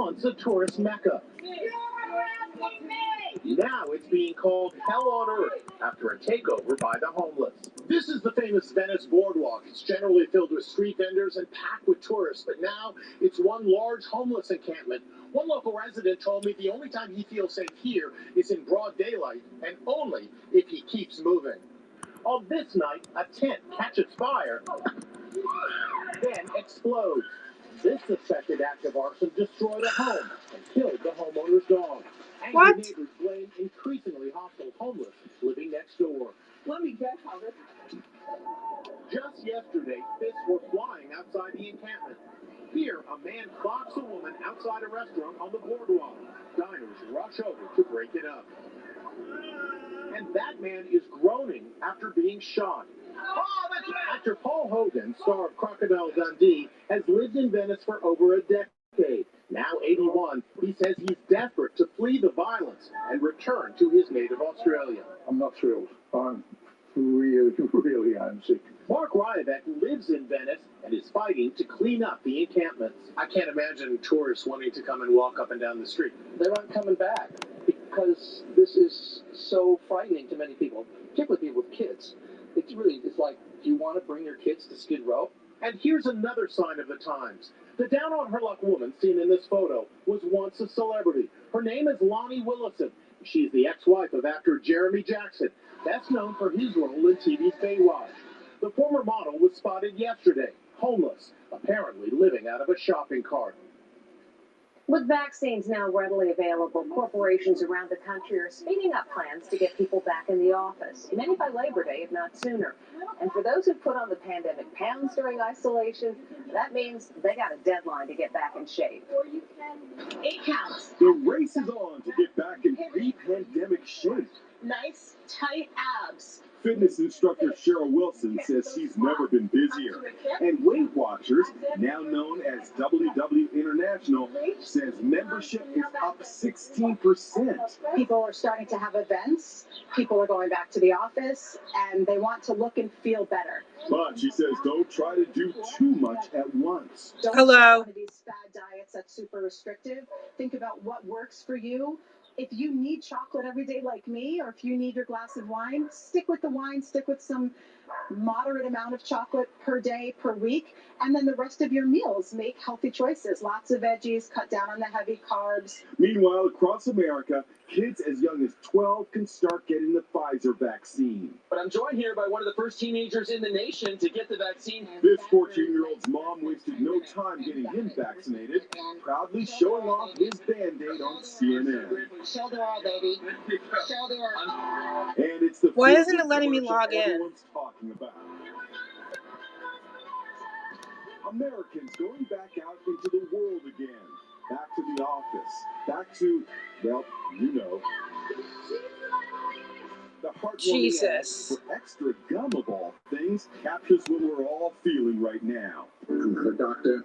once a tourist mecca. Now it's being called hell on earth after a takeover by the homeless. This is the famous Venice boardwalk. It's generally filled with street vendors and packed with tourists, but now it's one large homeless encampment. One local resident told me the only time he feels safe here is in broad daylight, and only if he keeps moving. On this night, a tent catches fire, then explodes. This suspected act of arson destroyed a home and killed the homeowner's dog. Angry neighbors blame increasingly hostile homeless living next door. Let me guess how this happened. Just yesterday, fists were flying outside the encampment. Here, a man clocks a woman outside a restaurant on the boardwalk. Diners rush over to break it up. And that man is groaning after being shot. Actor Paul Hogan, star of Crocodile Dundee, has lived in Venice for over a decade. Now 81, he says he's desperate to flee the violence and return to his native Australia. I'm not thrilled. I'm really homesick. Mark Ryabek lives in Venice and is fighting to clean up the encampments. I can't imagine tourists wanting to come and walk up and down the street. They aren't coming back because this is so frightening to many people, particularly people with kids. It's like, do you want to bring your kids to Skid Row? And here's another sign of the times. The down-on-her-luck woman seen in this photo was once a celebrity. Her name is Lonnie Willison. She's the ex-wife of actor Jeremy Jackson, best known for his role in TV's Baywatch. The former model was spotted yesterday, homeless, apparently living out of a shopping cart. With vaccines now readily available, corporations around the country are speeding up plans to get people back in the office, many by Labor Day, if not sooner. And for those who put on the pandemic pounds during isolation, that means they got a deadline to get back in shape. It counts. The race is on to get back in pre-pandemic shape. Nice, tight abs. Fitness instructor Cheryl Wilson says she's never been busier. And Weight Watchers, now known as WW International, says membership is up 16%. People are starting to have events. People are going back to the office, and they want to look and feel better. But she says don't try to do too much at once. Don't try one of these fad diets that's super restrictive. Think about what works for you. If you need chocolate every day like me, or if you need your glass of wine, stick with the wine, stick with some moderate amount of chocolate per day, per week, and then the rest of your meals, make healthy choices. Lots of veggies, cut down on the heavy carbs. Meanwhile, across America, kids as young as 12 can start getting the Pfizer vaccine. But I'm joined here by one of the first teenagers in the nation to get the vaccine. This 14-year-old's mom wasted no time getting him vaccinated, proudly showing off his Band-Aid on CNN. Show the world, baby. Show the world. And it's the Why isn't it letting me log in? Everyone's talking about. Americans going back out into the world again. Back to the office. Back to, well, you know. The Jesus. For extra gum of all things captures what we're all feeling right now. I'm not a doctor,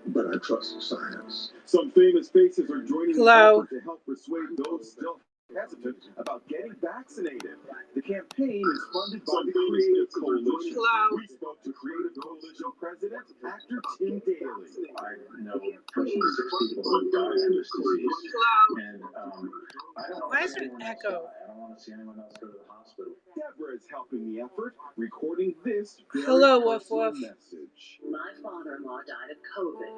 but I trust science. Some famous faces are joining the effort to help persuade those still hesitant about getting vaccinated. The campaign is funded by the Creative Coalition. We spoke to Creative Coalition President, actor Tim Daly. I know personally 6 people who died of this disease. And I don't Why is there an echo? I don't want to see anyone else go to the hospital. Deborah is helping the effort, recording this very Hello, Woof personal Woof. message. My father-in-law died of COVID.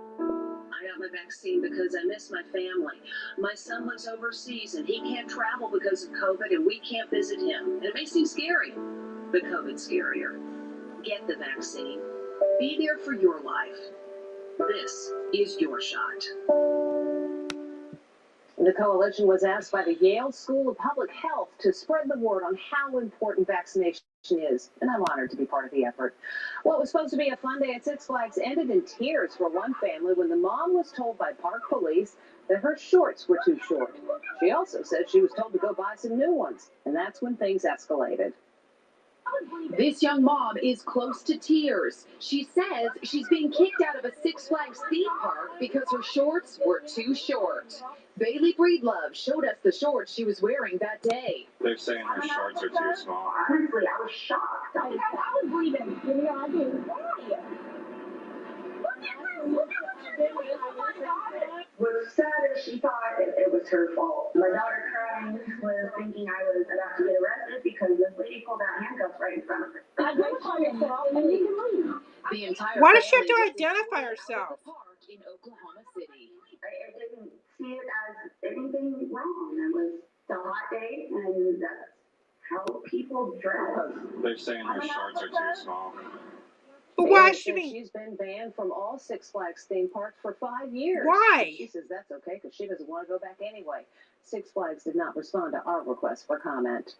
I got my vaccine because I miss my family. My son lives overseas and he can't travel because of COVID and we can't visit him. And it may seem scary, but COVID's scarier. Get the vaccine. Be there for your life. This is your shot. The coalition was asked by the Yale School of Public Health to spread the word on how important vaccination is, and I'm honored to be part of the effort. What was supposed to be a fun day at Six Flags ended in tears for one family when the mom was told by park police that her shorts were too short. She also said she was told to go buy some new ones, and that's when things escalated. This young mom is close to tears. She says she's being kicked out of a Six Flags theme park because her shorts were too short. Bailey Breedlove showed us the shorts she was wearing that day. They're saying her shorts are too small. Honestly, I was shocked. I was breathing. You know, I didn't why? What's sad her fault. My daughter crying was thinking I was about to get arrested because this lady pulled out handcuffs right in front of her. Identify yourself and you can leave. The entire Why does she have family to identify was escorted out herself? of the park in Oklahoma City. I didn't see it as anything wrong. It was a hot day, and that's how people dress. They're saying her shorts are too small. But why Bailey is she says being... she's been banned from all Six Flags theme parks for 5 years. Why? She says that's okay because she doesn't want to go back anyway. Six Flags did not respond to our request for comment.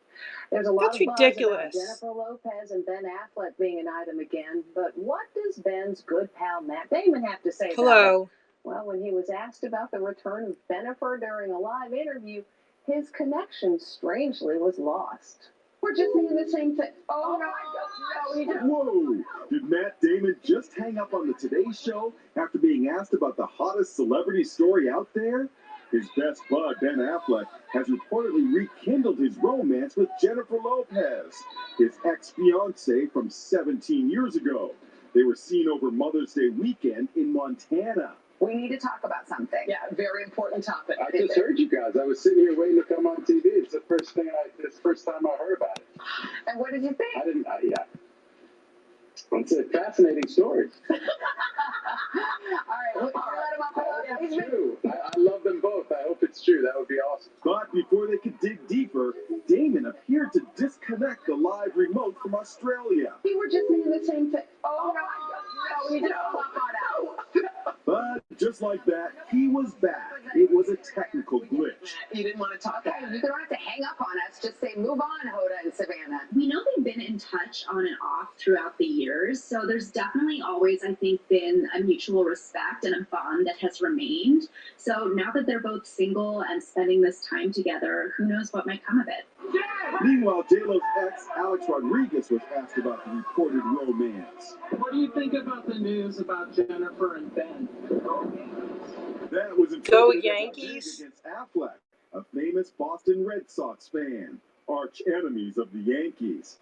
There's a lot That's of buzz ridiculous. about Jennifer Lopez and Ben Affleck being an item again, but what does Ben's good pal Matt Damon have to say about it? Hello. Well, when he was asked about the return of Bennifer during a live interview, his connection strangely was lost. We're just saying the same thing. Oh, no, I don't know. He didn't. Whoa! Did Matt Damon just hang up on the Today Show after being asked about the hottest celebrity story out there? His best bud, Ben Affleck, has reportedly rekindled his romance with Jennifer Lopez, his ex-fiancée from 17 years ago. They were seen over Mother's Day weekend in Montana. We need to talk about something. Yeah, very important topic. I just heard you guys. I was sitting here waiting to come on TV. It's the first time I heard about it. And what did you think? I didn't. Yeah. It's a fascinating story. All right, let him up. I hope it's true. I love them both. I hope it's true. That would be awesome. But before they could dig deeper, Damon appeared to disconnect the live remote from Australia. We were just saying the same thing. Oh, no, I don't know. He didn't. But just like that, he was back. It was a technical glitch. You didn't want to talk. Okay, you don't have to hang up on us. Just say, move on, Hoda and Savannah. We know they've been in touch on and off throughout the years, so there's definitely always, I think, been a mutual respect and a bond that has remained. So now that they're both single and spending this time together, who knows what might come of it. Meanwhile, J-Lo's ex, Alex Rodriguez, was asked about the reported romance. What do you think about the news about Jennifer and Ben? That was Go interpreted as a dig Yankees. against Affleck, a famous Boston Red Sox fan, arch enemies of the Yankees.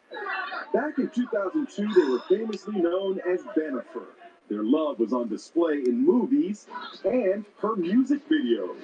Back in 2002, they were famously known as Bennifer. Their love was on display in movies and her music videos.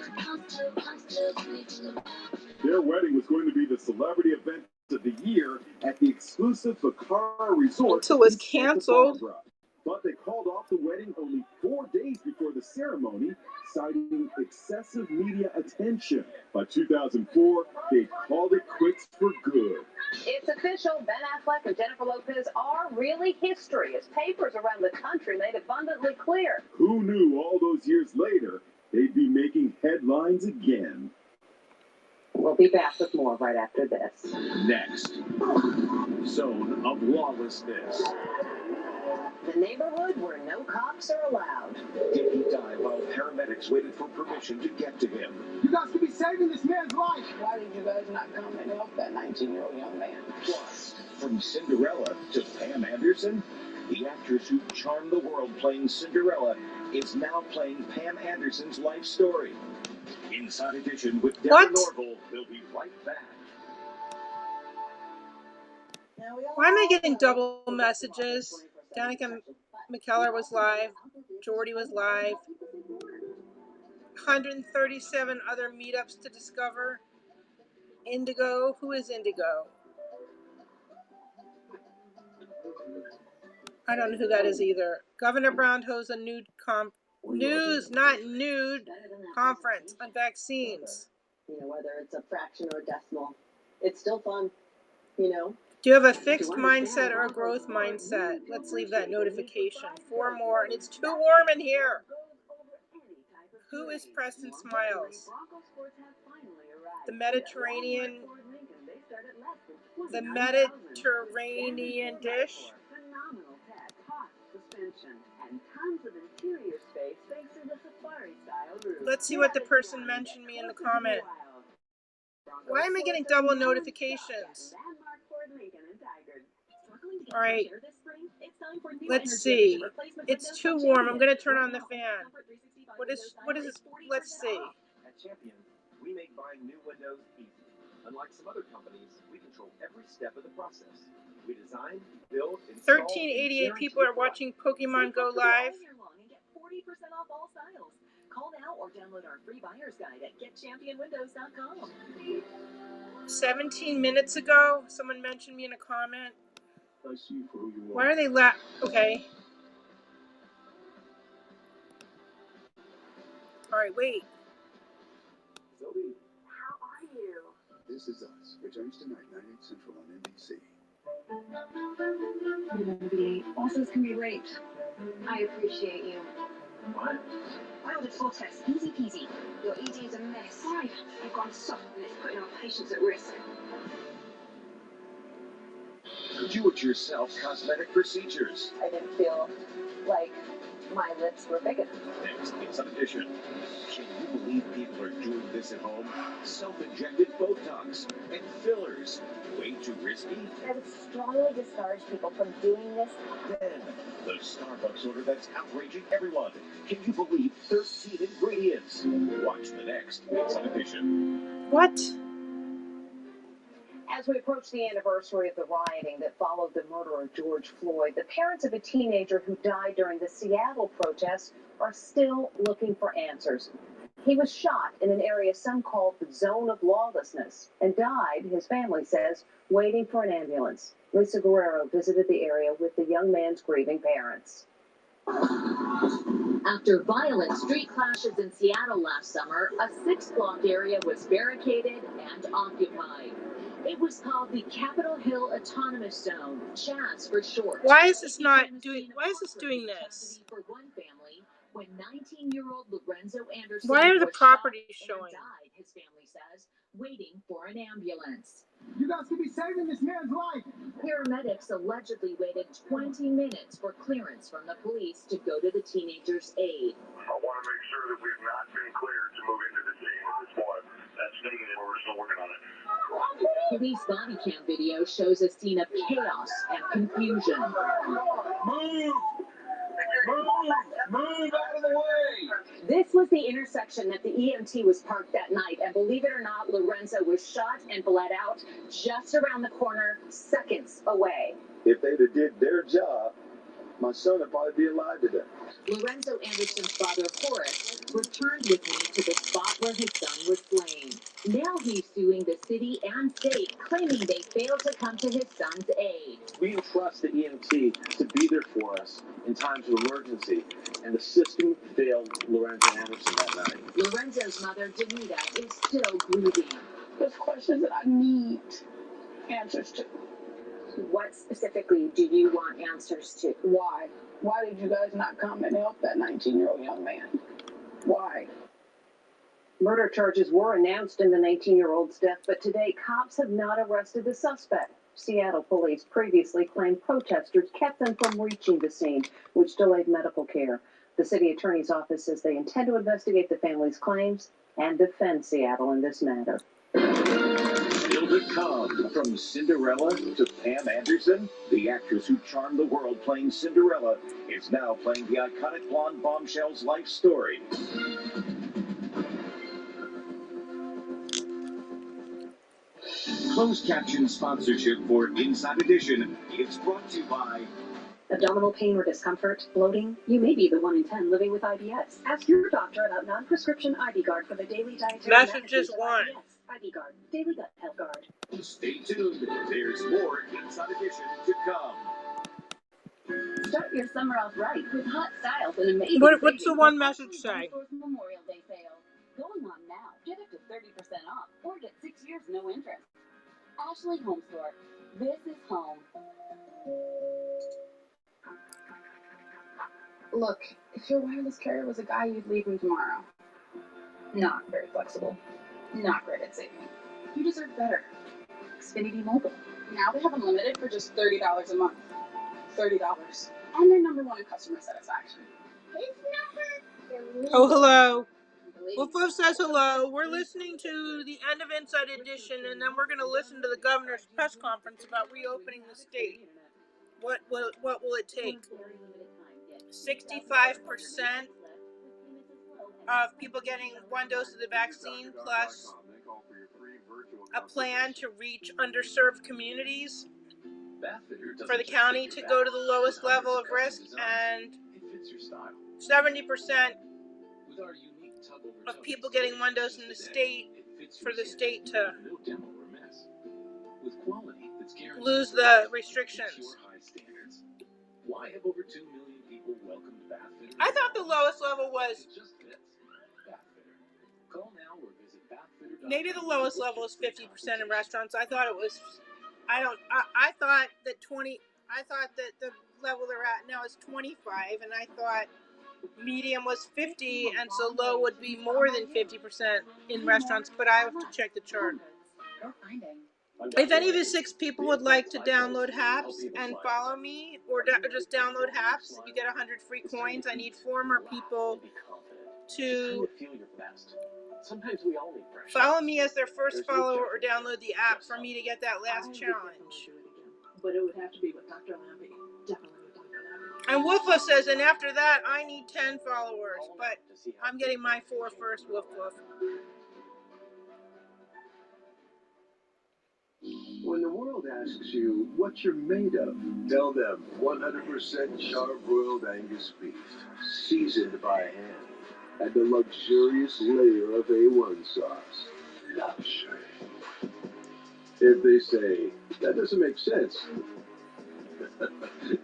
Their wedding was going to be the celebrity event of the year at the exclusive Bacara Resort Until it was in Santa canceled. Barbara. But they called off the wedding only 4 days before the ceremony, citing excessive media attention. By 2004, they called it quits for good. It's official. Ben Affleck and Jennifer Lopez are really history, as papers around the country made abundantly clear. Who knew all those years later they'd be making headlines again? We'll be back with more right after this. Next, Zone of Lawlessness. The neighborhood where no cops are allowed. Did he die while paramedics waited for permission to get to him? You guys could be saving this man's life. Why did you guys not come and help that 19-year-old young man? Plus, from Cinderella to Pam Anderson, the actress who charmed the world playing Cinderella is now playing Pam Anderson's life story. Inside Edition with Deborah What? Norville. We'll be right back. Why am I getting double messages? Danica McKellar was live. Jordy was live. 137 other meetups to discover. Indigo. Who is Indigo? I don't know who that is either. Governor Brown holds a nude conference on vaccines. You know, whether it's a fraction or a decimal, it's still fun, you know. Do you have a fixed mindset or a growth mindset? Let's leave that notification. 4 more, and it's too warm in here. Who is Preston Smiles? The Mediterranean dish. Let's see what the person mentioned me in the comment. Why am I getting double notifications? All right, let's see. It's too warm. I'm going to turn on the fan. What is this? Let's see. At Champion, we make buying new windows easy. Unlike some other companies, we control every step of the process. We design, build, install, 1388 people are watching Pokemon Go live. Call now or download our free buyer's guide at getchampionwindows.com. 17 minutes ago, someone mentioned me in a comment. I see you for who you are. Why are they okay. Alright, wait. Zoe, How are you? This Is Us returns tonight, 9, 8 Central on NBC. You're gonna be late. Bosses can be late. I appreciate you. What? I ordered 4 tests, easy peasy. Your ED is a mess. Why? I've gone soft and it's putting our patients at risk. Do-it-yourself cosmetic procedures. I didn't feel like my lips were big enough. Next, Inside Edition. Can you believe people are doing this at home? Self-injected Botox and fillers. Way too risky? I would strongly discourage people from doing this. Then, the Starbucks order that's outraging everyone. Can you believe 13 ingredients? Watch the next Inside Edition. What? As we approach the anniversary of the rioting that followed the murder of George Floyd, the parents of a teenager who died during the Seattle protests are still looking for answers. He was shot in an area some called the zone of lawlessness and died, his family says, waiting for an ambulance. Lisa Guerrero visited the area with the young man's grieving parents. After violent street clashes in Seattle last summer, a 6-block area was barricaded and occupied. It was called the Capitol Hill Autonomous Zone, CHAZ for short. Why is this doing this? For one family, when 19-year-old Lorenzo Anderson Why are the was properties shot showing? and died, his family says, waiting for an ambulance. You guys could be saving this man's life. Paramedics allegedly waited 20 minutes for clearance from the police to go to the teenager's aid. I want to make sure that we've not been cleared to move into the scene at this point. That's negative, but we're still working on it. Police body cam video shows a scene of chaos and confusion. Move! Move out of the way! This was the intersection that the EMT was parked that night, and believe it or not, Lorenzo was shot and bled out just around the corner, seconds away. If they'd have did their job, my son would probably be alive today. Lorenzo Anderson's father, Horace, returned with me to the spot where his son was slain. Now he's suing the city and state, claiming they failed to come to his son's aid. We entrust the EMT to be there for us in times of emergency, and the system failed Lorenzo Anderson that night. Lorenzo's mother, Danita, is still grieving. There's questions that I need answers to. What specifically do you want answers to? Why? Why did you guys not come and help that 19-year-old young man? Why? Murder charges were announced in the 19-year-old's death, but today cops have not arrested the suspect. Seattle police previously claimed protesters kept them from reaching the scene, which delayed medical care. The city attorney's office says they intend to investigate the family's claims and defend Seattle in this matter. Still to come, from Cinderella to Pam Anderson, the actress who charmed the world playing Cinderella is now playing the iconic blonde bombshell's life story. Closed caption sponsorship for Inside Edition is brought to you by Abdominal pain or discomfort, bloating? You may be the 1 in 10 living with IBS. Ask your doctor about non-prescription IBGuard for the daily dietary Messages management of one. IBS. IBGuard, daily gut health guard. Stay tuned, there's more Inside Edition to come. Start your summer off right with hot styles and amazing What's the savings one on message Ashley say? Home Store's Memorial Day sale. Going on now. Get up to 30% off or get 6 years no interest. Ashley Home Store. This is home. Look, if your wireless carrier was a guy, you'd leave him tomorrow. Not very flexible. Not great at saving. You deserve better. Xfinity Mobile. Now they have unlimited for just $30 a month. $30. And they're #1 in customer satisfaction. Oh, hello. Wolfo says hello. We're listening to the end of Inside Edition, and then we're going to listen to the governor's press conference about reopening the state. What will it take? 65% of people getting 1 dose of the vaccine, plus a plan to reach underserved communities for the county to go to the lowest level of risk, and 70% of people getting one dose in the state for the state to lose the restrictions. Why have over 2 million people welcomed Bathfitter? I thought the lowest level was Call now or visit Bathfitter.com. maybe the lowest level is 50% in restaurants. I thought it was. I thought that the level they're at now is 25, and I thought medium was 50, and so low would be more than 50% in restaurants. But I have to check the chart. If any of the 6 people would like to download Haps and follow me, or just download Haps, you get 100 free coins. I need 4 more people to follow me as their first follower or download the app for me to get that last challenge. But it would have to be with Dr. Lampy. Definitely with Dr. Lampy. And Woofloof says, and after that, I need 10 followers, but I'm getting my 4 first, Woofloof. When the world asks you what you're made of, tell them 100% charbroiled Angus beef, seasoned by hand, and a luxurious layer of A1 sauce. Luxury. If they say, that doesn't make sense,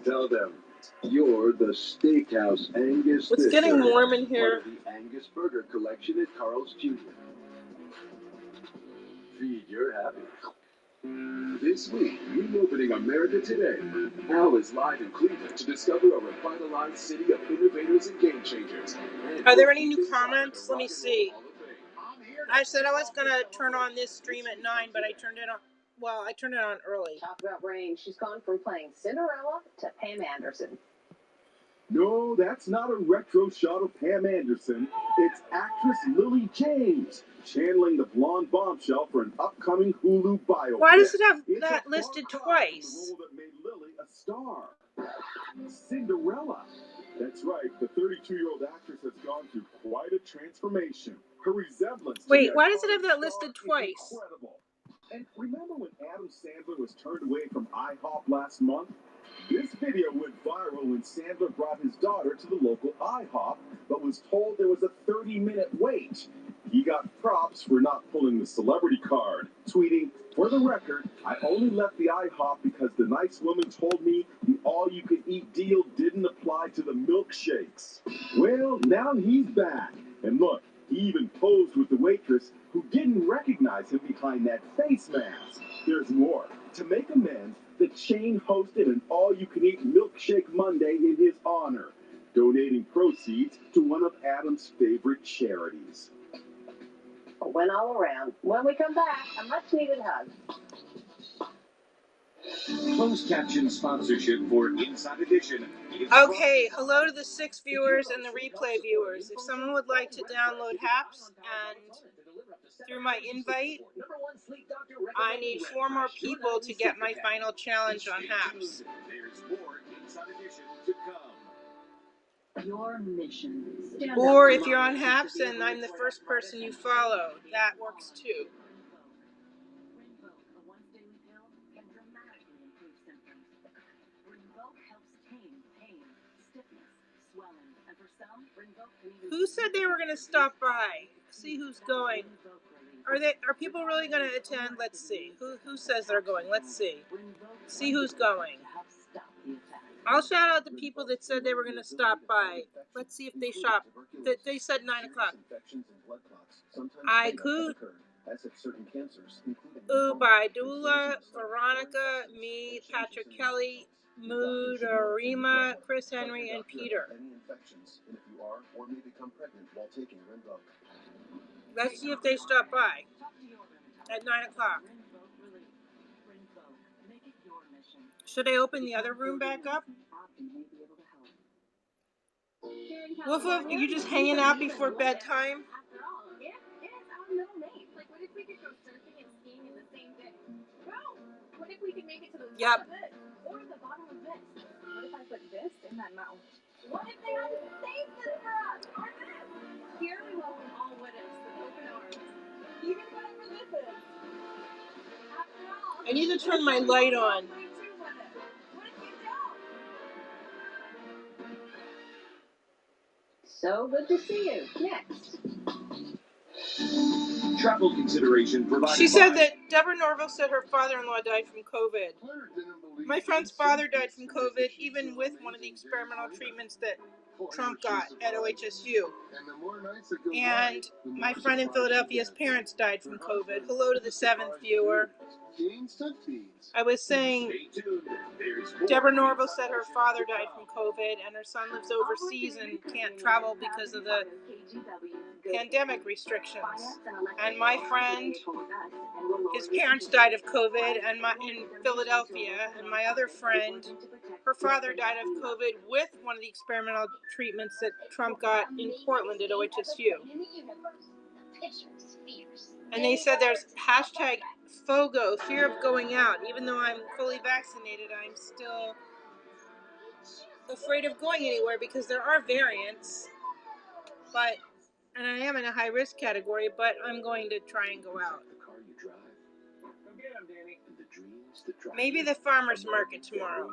tell them, you're the Steakhouse Angus. It's getting warm in here. Part of the Angus Burger Collection at Carl's Jr. Feed your happy. This week, reopening America Today. Al is live in Cleveland to discover a revitalized city of innovators and game changers. Are there any new comments? Let me see. I said I was going to turn on this stream at 9, but I turned it on. Well, I turned it on early. Talk about range. She's gone from playing Cinderella to Pam Anderson. No, that's not a retro shot of Pam Anderson. It's actress Lily James, channeling the blonde bombshell for an upcoming Hulu biopic. Why does it have that listed twice? The role that made Lily a star. Cinderella. That's right, the 32-year-old actress has gone through quite a transformation. Her resemblance to Wait, why does it have that listed twice? Incredible. And remember when Adam Sandler was turned away from IHOP last month? This video went viral when Sandler brought his daughter to the local IHOP, but was told there was a 30-minute wait. He got props for not pulling the celebrity card, tweeting, "For the record, I only left the IHOP because the nice woman told me the all-you-can-eat deal didn't apply to the milkshakes." Well, now he's back. And look, he even posed with the waitress who didn't recognize him behind that face mask. There's more. To make amends, the chain hosted an all-you-can-eat milkshake Monday in his honor, donating proceeds to one of Adam's favorite charities. Went all around. When we come back, a much-needed hug. Closed caption sponsorship for Inside Edition. Okay, hello to the 6 viewers and the replay viewers. If someone would like to download Haps and through my invite, I need 4 more people to get my final challenge on Haps. There's more Inside Edition to come. Your mission. Or if you're on Haps and I'm the first person you follow, that works too. Who said they were going to stop by? See who's going. Are people really going to attend? Let's see. Who says they're going? Let's see. See who's going. I'll shout out the people that said they were going to stop by. Let's see if they shop. They said 9 o'clock. I could. By Dula, Veronica, me, Patrick Kelly, Mood, Rima, Chris Henry, and Peter. Let's see if they stop by at 9 o'clock. Should I open the other room back up? Woof woof, are you just hanging out before bedtime? What if we could make it to the Yep. top of this? Or the bottom of this? What if I put this in that mouth? What if they have saved this for us? Or this? Here we welcome all widows with open arms. Even whatever this is. After all, I need to turn my light on. what if you don't? So good to see you. Next. Travel consideration provided She said by- that Deborah Norville said her father-in-law died from COVID. My friend's father died from COVID, even with one of the experimental treatments that Trump got at OHSU. And my friend in Philadelphia's parents died from COVID. Hello to the 7th viewer. I was saying Deborah Norville said her father died from COVID and her son lives overseas and can't travel because of the pandemic restrictions. And my friend, his parents died of COVID in Philadelphia, and my other friend, her father died of COVID with one of the experimental treatments that Trump got in Portland at OHSU. And they said there's hashtag FOGO, fear of going out. Even though I'm fully vaccinated, I'm still afraid of going anywhere because there are variants. And I am in a high risk category, but I'm going to try and go out. Maybe the farmer's market tomorrow.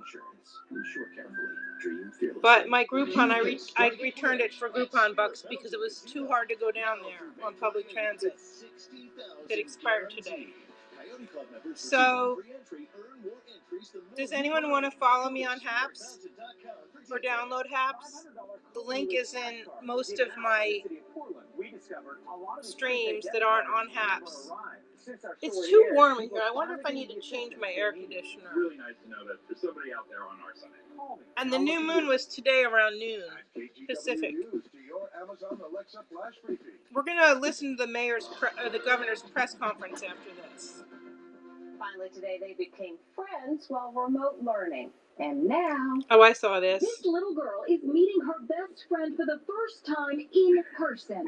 But my Groupon, I returned it for Groupon bucks because it was too hard to go down there on public transit. It expired today. So, does anyone want to follow me on Haps or download Haps? The link is in most of my streams that aren't on Haps. It's too warm in here. I wonder if I need to change my air conditioner. Really nice to know that there's somebody out there on our side. And the new moon was today around noon Pacific. We're gonna listen to the governor's press conference after this. Finally today, they became friends while remote learning. And now... Oh, I saw this. This little girl is meeting her best friend for the first time in person.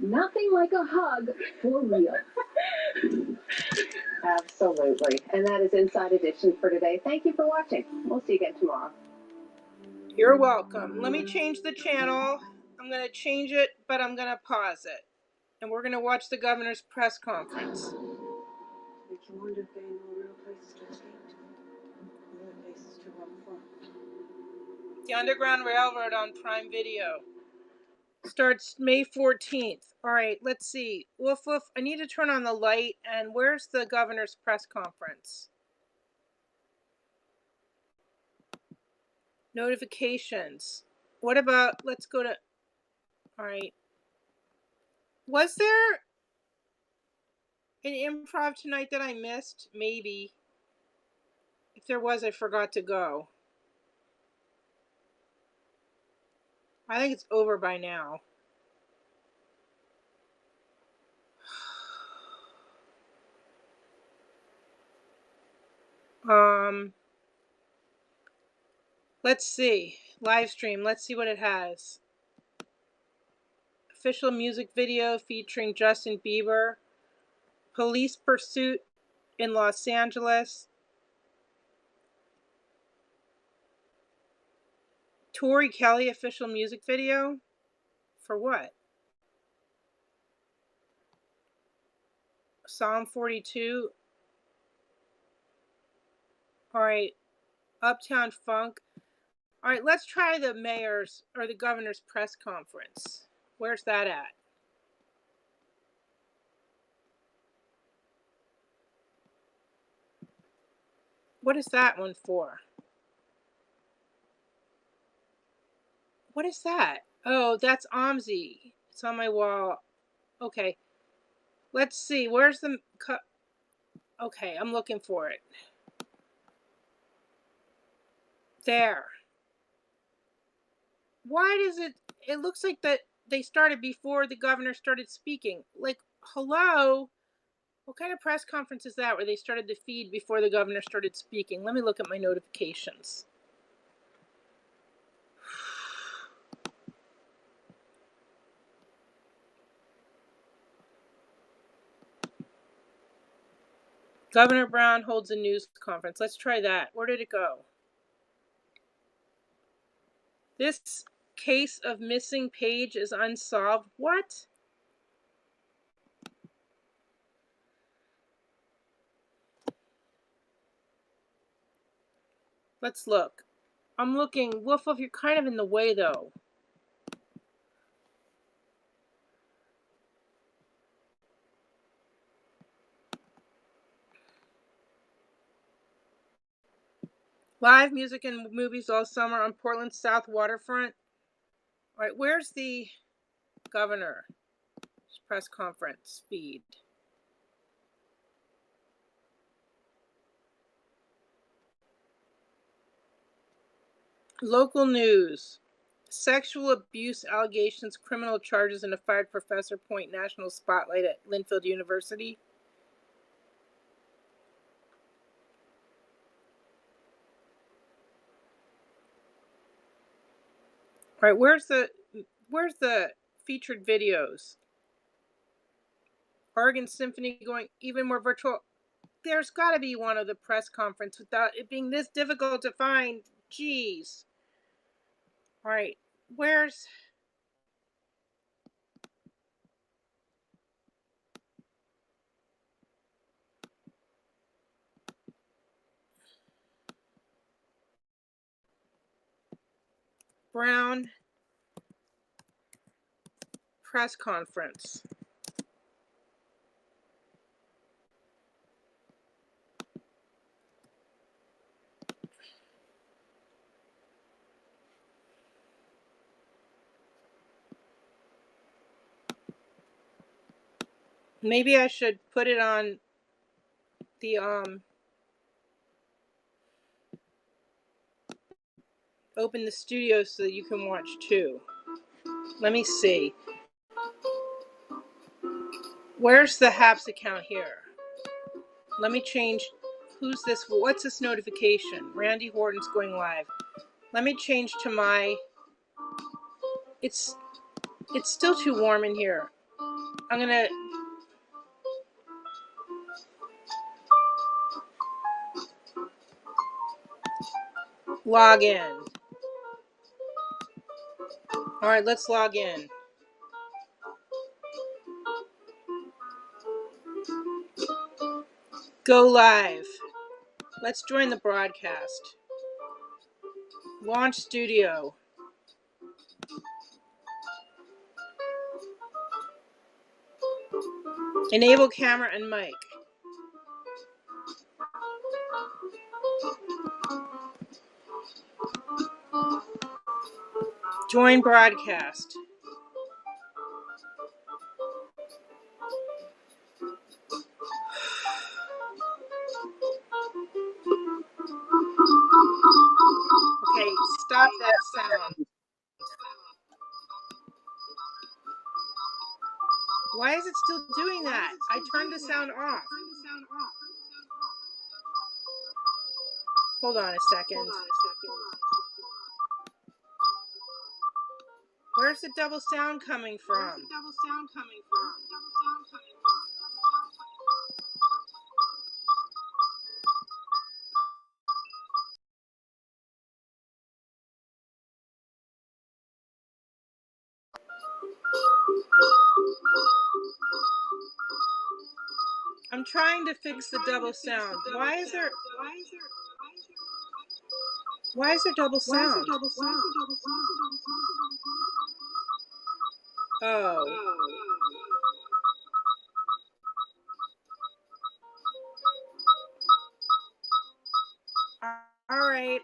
Nothing like a hug for real. Absolutely. And that is Inside Edition for today. Thank you for watching. We'll see you again tomorrow. You're welcome. Let me change the channel. I'm going to change it, but I'm going to pause it. And we're going to watch the governor's press conference. Makes you wonder if they know real places to escape to. Real places to run from. The Underground Railroad on Prime Video. Starts May 14th. All right, let's see. Woof woof. I need to turn on the light. And where's the governor's press conference? Notifications. What about, let's go to, all right. Was there an improv tonight that I missed? Maybe. If there was, I forgot to go. I think it's over by now. Let's see. Live stream. Let's see what it has. Official music video featuring Justin Bieber. Police pursuit in Los Angeles. Tori Kelly official music video? For what? Psalm 42. Alright. Uptown Funk. Alright, let's try the mayor's or the governor's press conference. Where's that at? What is that one for? What is that? Oh, that's OMSI. It's on my wall. Okay. Let's see. Where's the... Okay, I'm looking for it. There. Why does it... It looks like that they started before the governor started speaking. Like, hello? What kind of press conference is that where they started the feed before the governor started speaking? Let me look at my notifications. Governor Brown holds a news conference. Let's try that. Where did it go? This case of missing Page is unsolved. What? Let's look. I'm looking. Woof woof, you're kind of in the way though. Live music and movies all summer on Portland's South Waterfront. All right, where's the governor's press conference feed? Local news. Sexual abuse allegations, criminal charges, and a fired professor point national spotlight at Linfield University. All right, where's the featured videos? Oregon Symphony going even more virtual. There's got to be one of the press conference without it being this difficult to find. Jeez. All right, where's Brown press conference? Maybe I should put it on the open the studio so that you can watch too. Let me see. Where's the HAPS account here? Let me change. Who's this? What's this notification? Randy Horton's going live. Let me change to my. It's still too warm in here. I'm gonna. Log in. All right, let's log in. Go live. Let's join the broadcast. Launch studio. Enable camera and mic. Join broadcast. Okay, stop that sound. Why is it still doing that? I turned the sound off. Hold on a second. Where's the double sound coming from? I'm trying to fix the double sound. Why is there double sound? Oh. All right.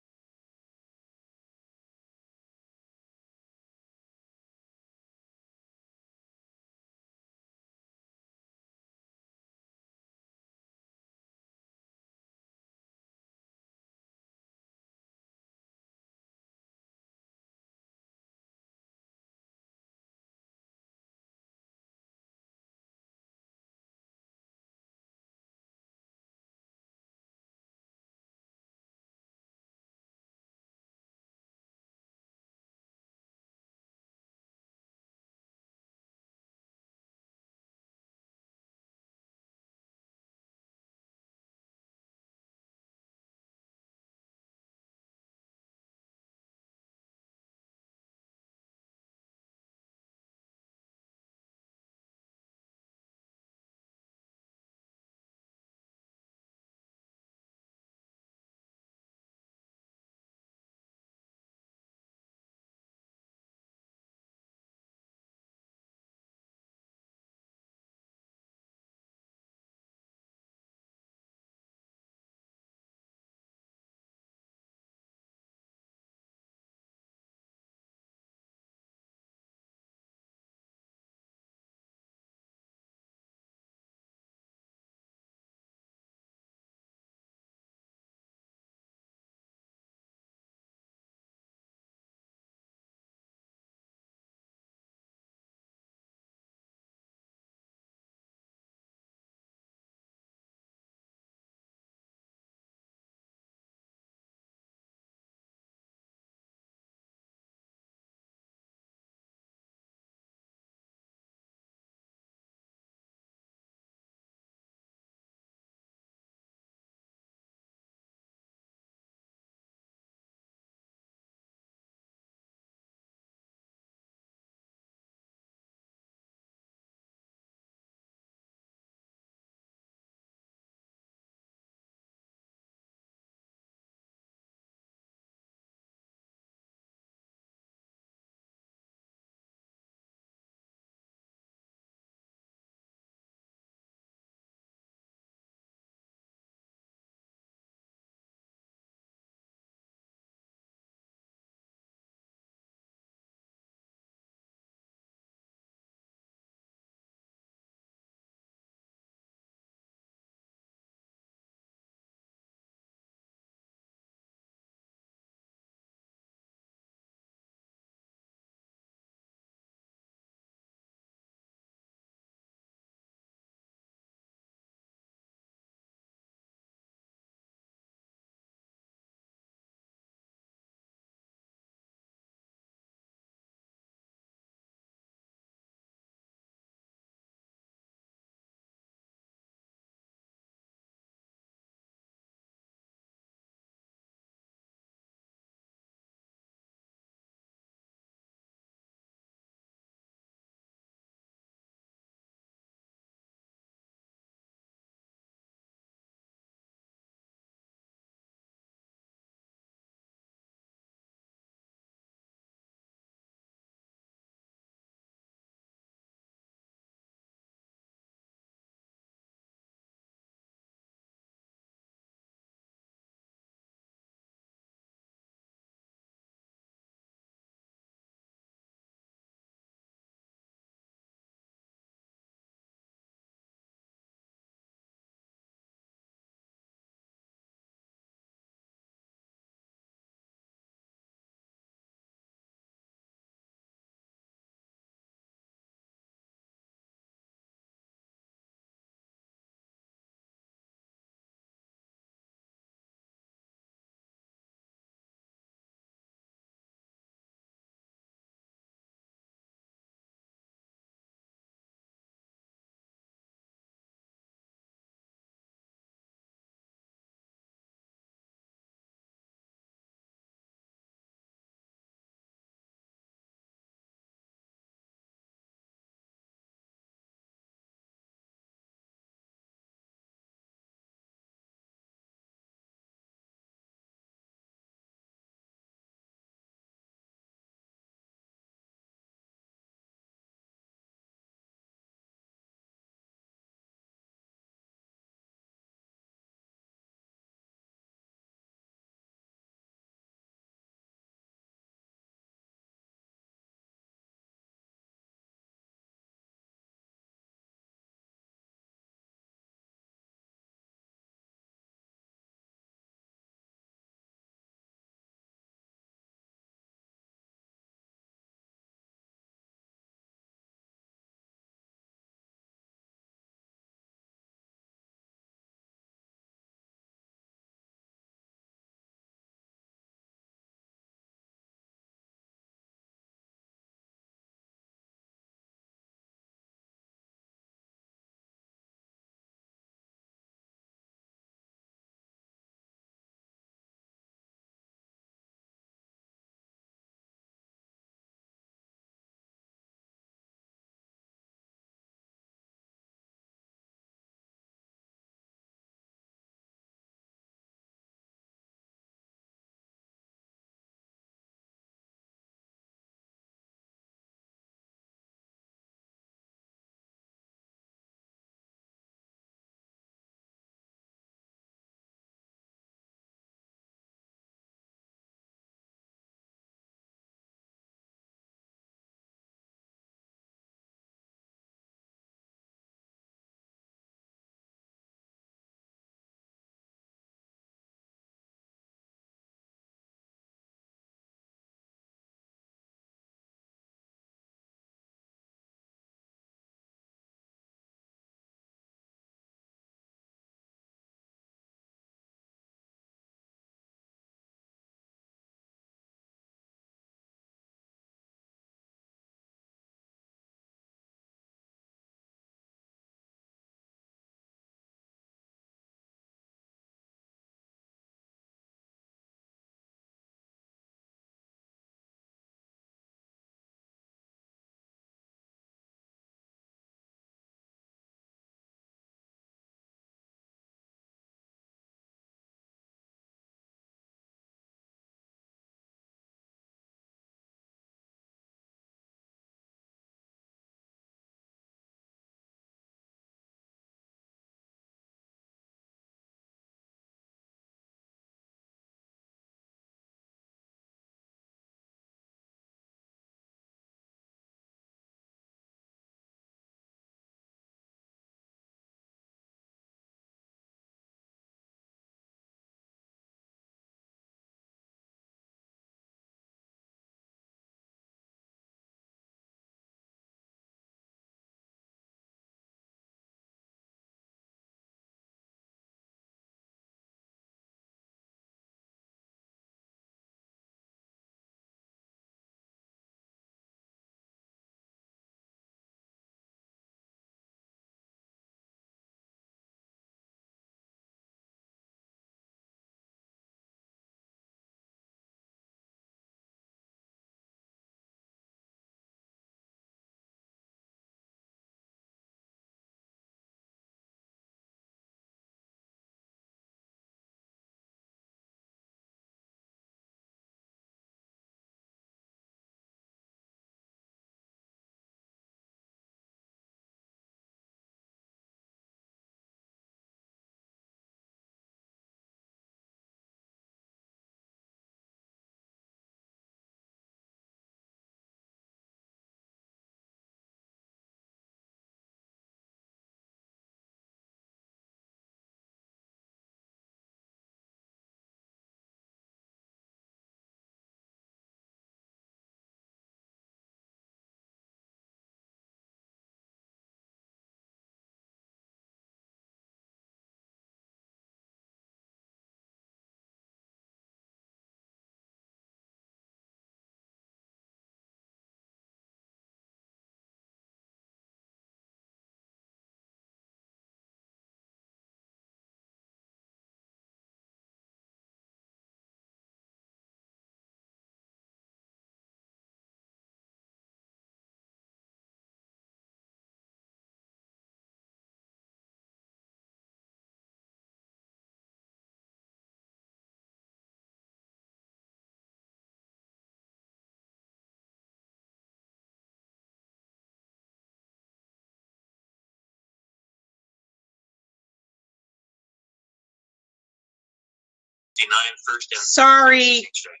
first and Sorry. each day.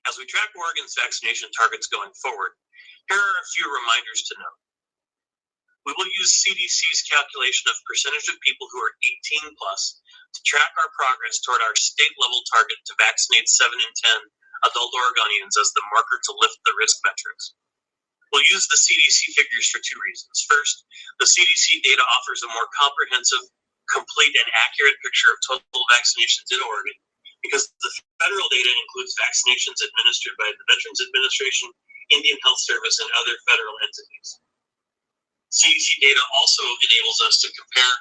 As we track Oregon's vaccination targets going forward, here are a few reminders to note. We will use CDC's calculation of percentage of people who are 18 plus to track our progress toward our state-level target to vaccinate 7 in 10 adult Oregonians as the marker to lift the risk metrics. We'll use the CDC figures for two reasons. First, the CDC data offers a more comprehensive, complete, and accurate picture of total vaccinations in Oregon because the federal data includes vaccinations administered by the Veterans Administration, Indian Health Service, and other federal entities. CDC data also enables us to compare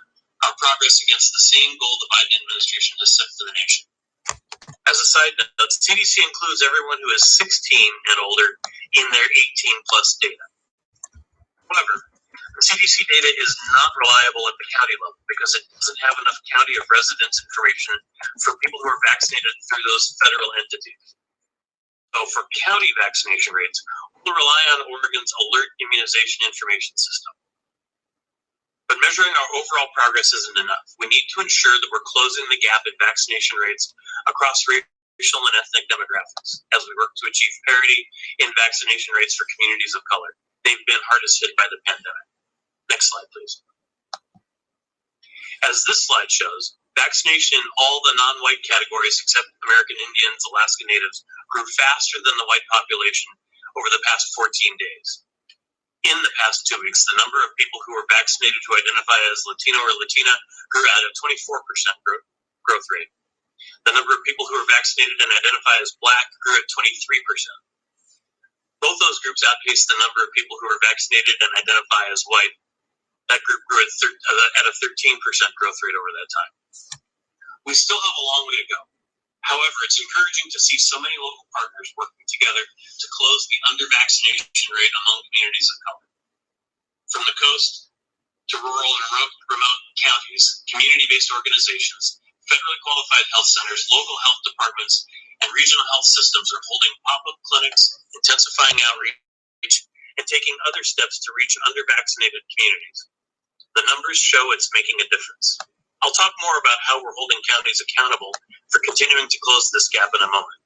our progress against the same goal the Biden administration has set for the nation. As a side note, the CDC includes everyone who is 16 and older in their 18 plus data. However, the CDC data is not reliable at the county level because it doesn't have enough county of residence information for people who are vaccinated through those federal entities. So for county vaccination rates, we'll rely on Oregon's Alert Immunization Information System. But measuring our overall progress isn't enough. We need to ensure that we're closing the gap in vaccination rates across racial and ethnic demographics as we work to achieve parity in vaccination rates for communities of color. They've been hardest hit by the pandemic. Next slide, please. As this slide shows, vaccination in all the non-white categories except American Indians, Alaska Natives grew faster than the white population over the past 14 days. In the past 2 weeks, the number of people who were vaccinated who identify as Latino or Latina grew at a 24% growth rate. The number of people who were vaccinated and identify as Black grew at 23%. Both those groups outpaced the number of people who were vaccinated and identify as white. That group grew at a 13% growth rate over that time. We still have a long way to go. However, it's encouraging to see so many local partners working together to close the under-vaccination rate among communities of color. From the coast to rural and remote counties, community-based organizations, federally qualified health centers, local health departments, and regional health systems are holding pop-up clinics, intensifying outreach, and taking other steps to reach under-vaccinated communities. The numbers show it's making a difference. I'll talk more about how we're holding counties accountable for continuing to close this gap in a moment.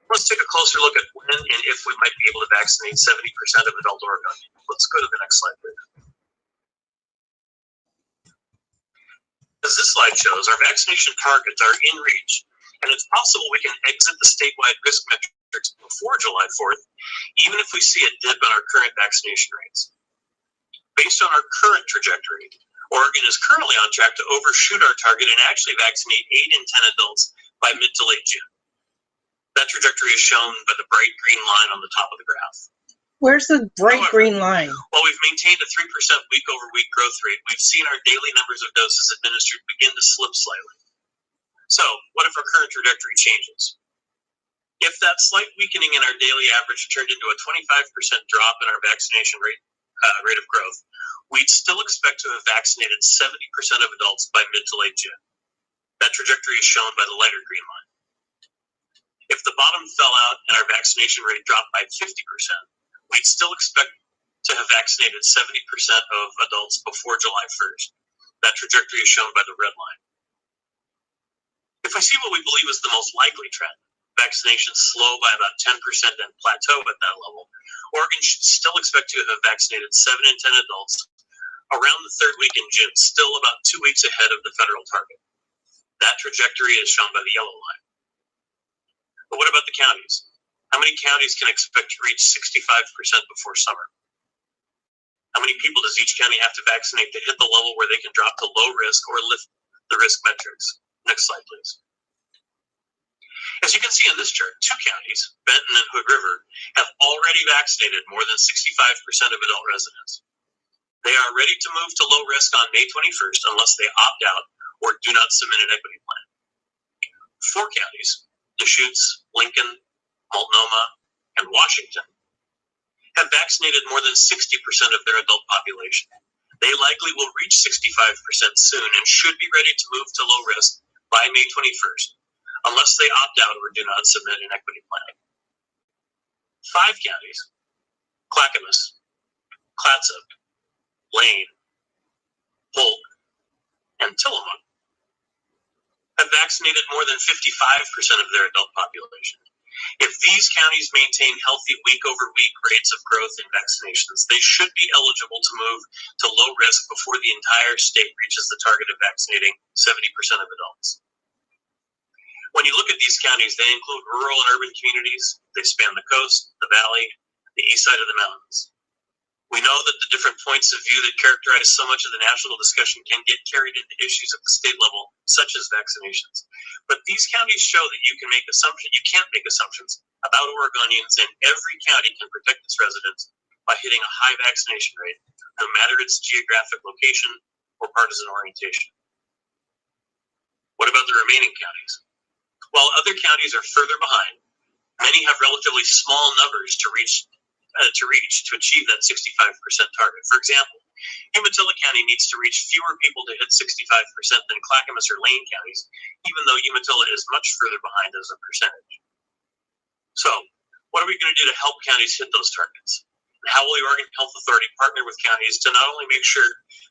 Let's take a closer look at when and if we might be able to vaccinate 70% of adult Oregonians. Let's go to the next slide, please. As this slide shows, our vaccination targets are in reach, and it's possible we can exit the statewide risk metrics before July 4th, even if we see a dip in our current vaccination rates. Based on our current trajectory, Oregon is currently on track to overshoot our target and actually vaccinate 8 in 10 adults by mid to late June. That trajectory is shown by the bright green line on the top of the graph. Where's the bright green line? While we've maintained a 3% week-over-week growth rate, we've seen our daily numbers of doses administered begin to slip slightly. So, what if our current trajectory changes? If that slight weakening in our daily average turned into a 25% drop in our vaccination rate of growth, we'd still expect to have vaccinated 70% of adults by mid to late June. That trajectory is shown by the lighter green line. If the bottom fell out and our vaccination rate dropped by 50%, we'd still expect to have vaccinated 70% of adults before July 1st. That trajectory is shown by the red line. If we see what we believe is the most likely trend, vaccinations slow by about 10% and plateau at that level, Oregon should still expect to have vaccinated 7 in 10 adults around the third week in June, still about 2 weeks ahead of the federal target. That trajectory is shown by the yellow line. But what about the counties? How many counties can expect to reach 65% before summer? How many people does each county have to vaccinate to hit the level where they can drop to low risk or lift the risk metrics? Next slide, please. As you can see in this chart, 2 counties, Benton and Hood River, have already vaccinated more than 65% of adult residents. They are ready to move to low risk on May 21st unless they opt out or do not submit an equity plan. 4 counties, Deschutes, Lincoln, Multnomah, and Washington, have vaccinated more than 60% of their adult population. They likely will reach 65% soon and should be ready to move to low risk by May 21st, unless they opt out or do not submit an equity plan. 5 counties, Clackamas, Clatsop, Lane, Polk, and Tillamook, have vaccinated more than 55% of their adult population. If these counties maintain healthy week-over-week rates of growth in vaccinations, they should be eligible to move to low risk before the entire state reaches the target of vaccinating 70% of adults. When you look at these counties, they include rural and urban communities. They span the coast, the valley, the east side of the mountains. We know that the different points of view that characterize so much of the national discussion can get carried into issues at the state level, such as vaccinations. But these counties show that you can't make assumptions about Oregonians, and every county can protect its residents by hitting a high vaccination rate, no matter its geographic location or partisan orientation. What about the remaining counties? While other counties are further behind, many have relatively small numbers to achieve that 65% target. For example, Umatilla County needs to reach fewer people to hit 65% than Clackamas or Lane counties, even though Umatilla is much further behind as a percentage. So, what are we going to do to help counties hit those targets? And how will the Oregon Health Authority partner with counties to not only make sure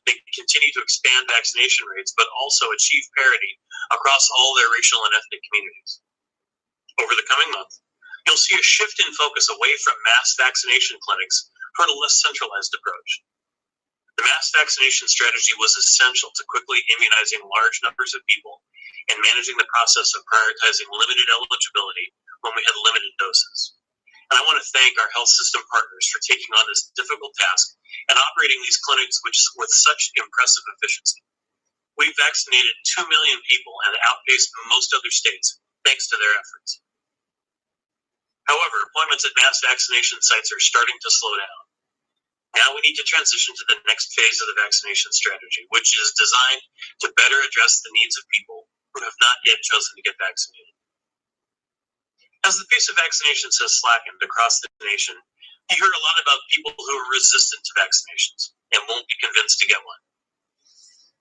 they continue to expand vaccination rates, but also achieve parity across all their racial and ethnic communities? Over the coming month, you'll see a shift in focus away from mass vaccination clinics toward a less centralized approach. The mass vaccination strategy was essential to quickly immunizing large numbers of people and managing the process of prioritizing limited eligibility when we had limited doses. And I want to thank our health system partners for taking on this difficult task and operating these clinics with such impressive efficiency. We've vaccinated 2 million people and outpaced most other states thanks to their efforts. However, appointments at mass vaccination sites are starting to slow down. Now we need to transition to the next phase of the vaccination strategy, which is designed to better address the needs of people who have not yet chosen to get vaccinated. As the pace of vaccinations has slackened across the nation, you hear a lot about people who are resistant to vaccinations and won't be convinced to get one.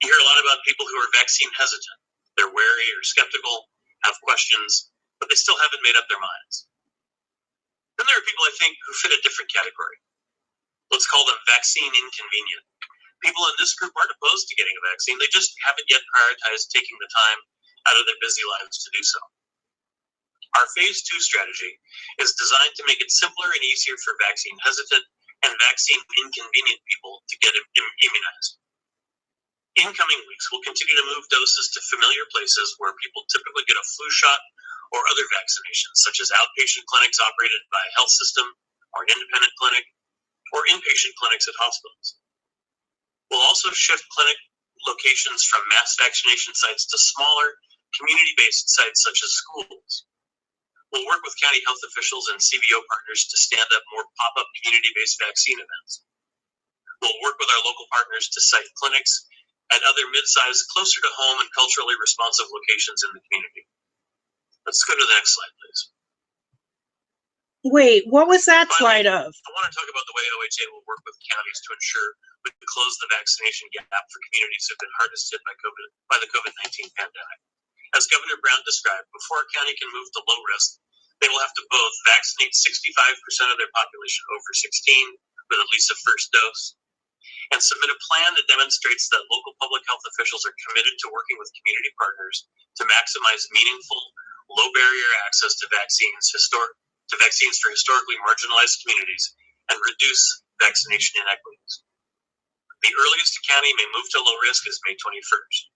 You hear a lot about people who are vaccine hesitant. They're wary or skeptical, have questions, but they still haven't made up their minds. Then there are people, I think, who fit a different category. Let's call them vaccine inconvenient. People in this group aren't opposed to getting a vaccine. They just haven't yet prioritized taking the time out of their busy lives to do so. Our phase 2 strategy is designed to make it simpler and easier for vaccine hesitant and vaccine inconvenient people to get immunized. In coming weeks, we'll continue to move doses to familiar places where people typically get a flu shot or other vaccinations, such as outpatient clinics operated by a health system or an independent clinic, or inpatient clinics at hospitals. We'll also shift clinic locations from mass vaccination sites to smaller, community-based sites such as schools. We'll work with county health officials and CBO partners to stand up more pop-up community-based vaccine events. We'll work with our local partners to site clinics at other mid-sized, closer to home and culturally responsive locations in the community. Let's go to the next slide, please. Wait, what was that slide of? I want to talk about the way OHA will work with counties to ensure we close the vaccination gap for communities who have been hardest hit by the COVID-19 pandemic. As Governor Brown described, before a county can move to low risk, they will have to both vaccinate 65% of their population over 16 with at least a first dose, and submit a plan that demonstrates that local public health officials are committed to working with community partners to maximize meaningful, low-barrier access to vaccines for historically marginalized communities and reduce vaccination inequities. The earliest a county may move to low risk is May 21st.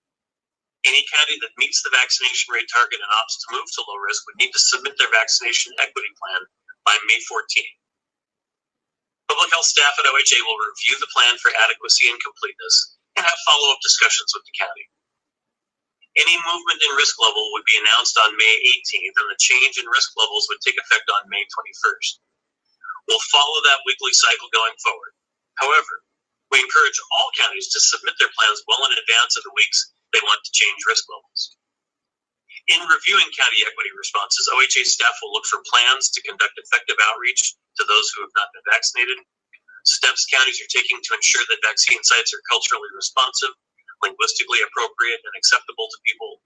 Any county that meets the vaccination rate target and opts to move to low risk would need to submit their vaccination equity plan by May 14th. Public health staff at OHA will review the plan for adequacy and completeness and have follow-up discussions with the county. Any movement in risk level would be announced on May 18th, and the change in risk levels would take effect on May 21st. We'll follow that weekly cycle going forward. However, we encourage all counties to submit their plans well in advance of the weeks they want to change risk levels. In reviewing county equity responses, OHA staff will look for plans to conduct effective outreach to those who have not been vaccinated, steps counties are taking to ensure that vaccine sites are culturally responsive, linguistically appropriate, and accessible to people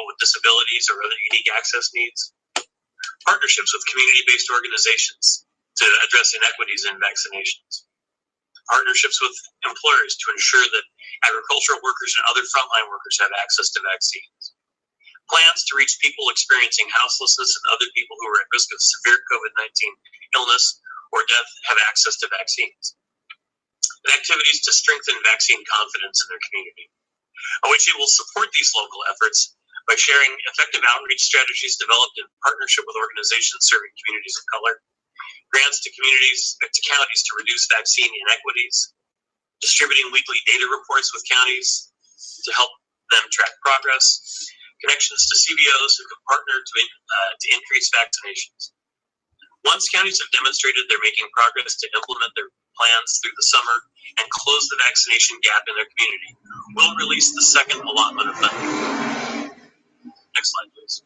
with disabilities or other unique access needs, partnerships with community-based organizations to address inequities in vaccinations. partnerships with employers to ensure that agricultural workers and other frontline workers have access to vaccines. Plans to reach people experiencing houselessness and other people who are at risk of severe COVID-19 illness or death have access to vaccines. And activities to strengthen vaccine confidence in their community. OHA will support these local efforts by sharing effective outreach strategies developed in partnership with organizations serving communities of color, grants to counties to reduce vaccine inequities, distributing weekly data reports with counties to help them track progress, connections to CBOs who can partner to increase vaccinations. Once counties have demonstrated they're making progress to implement their plans through the summer and close the vaccination gap in their community, we'll release the second allotment of funding. Next slide, please.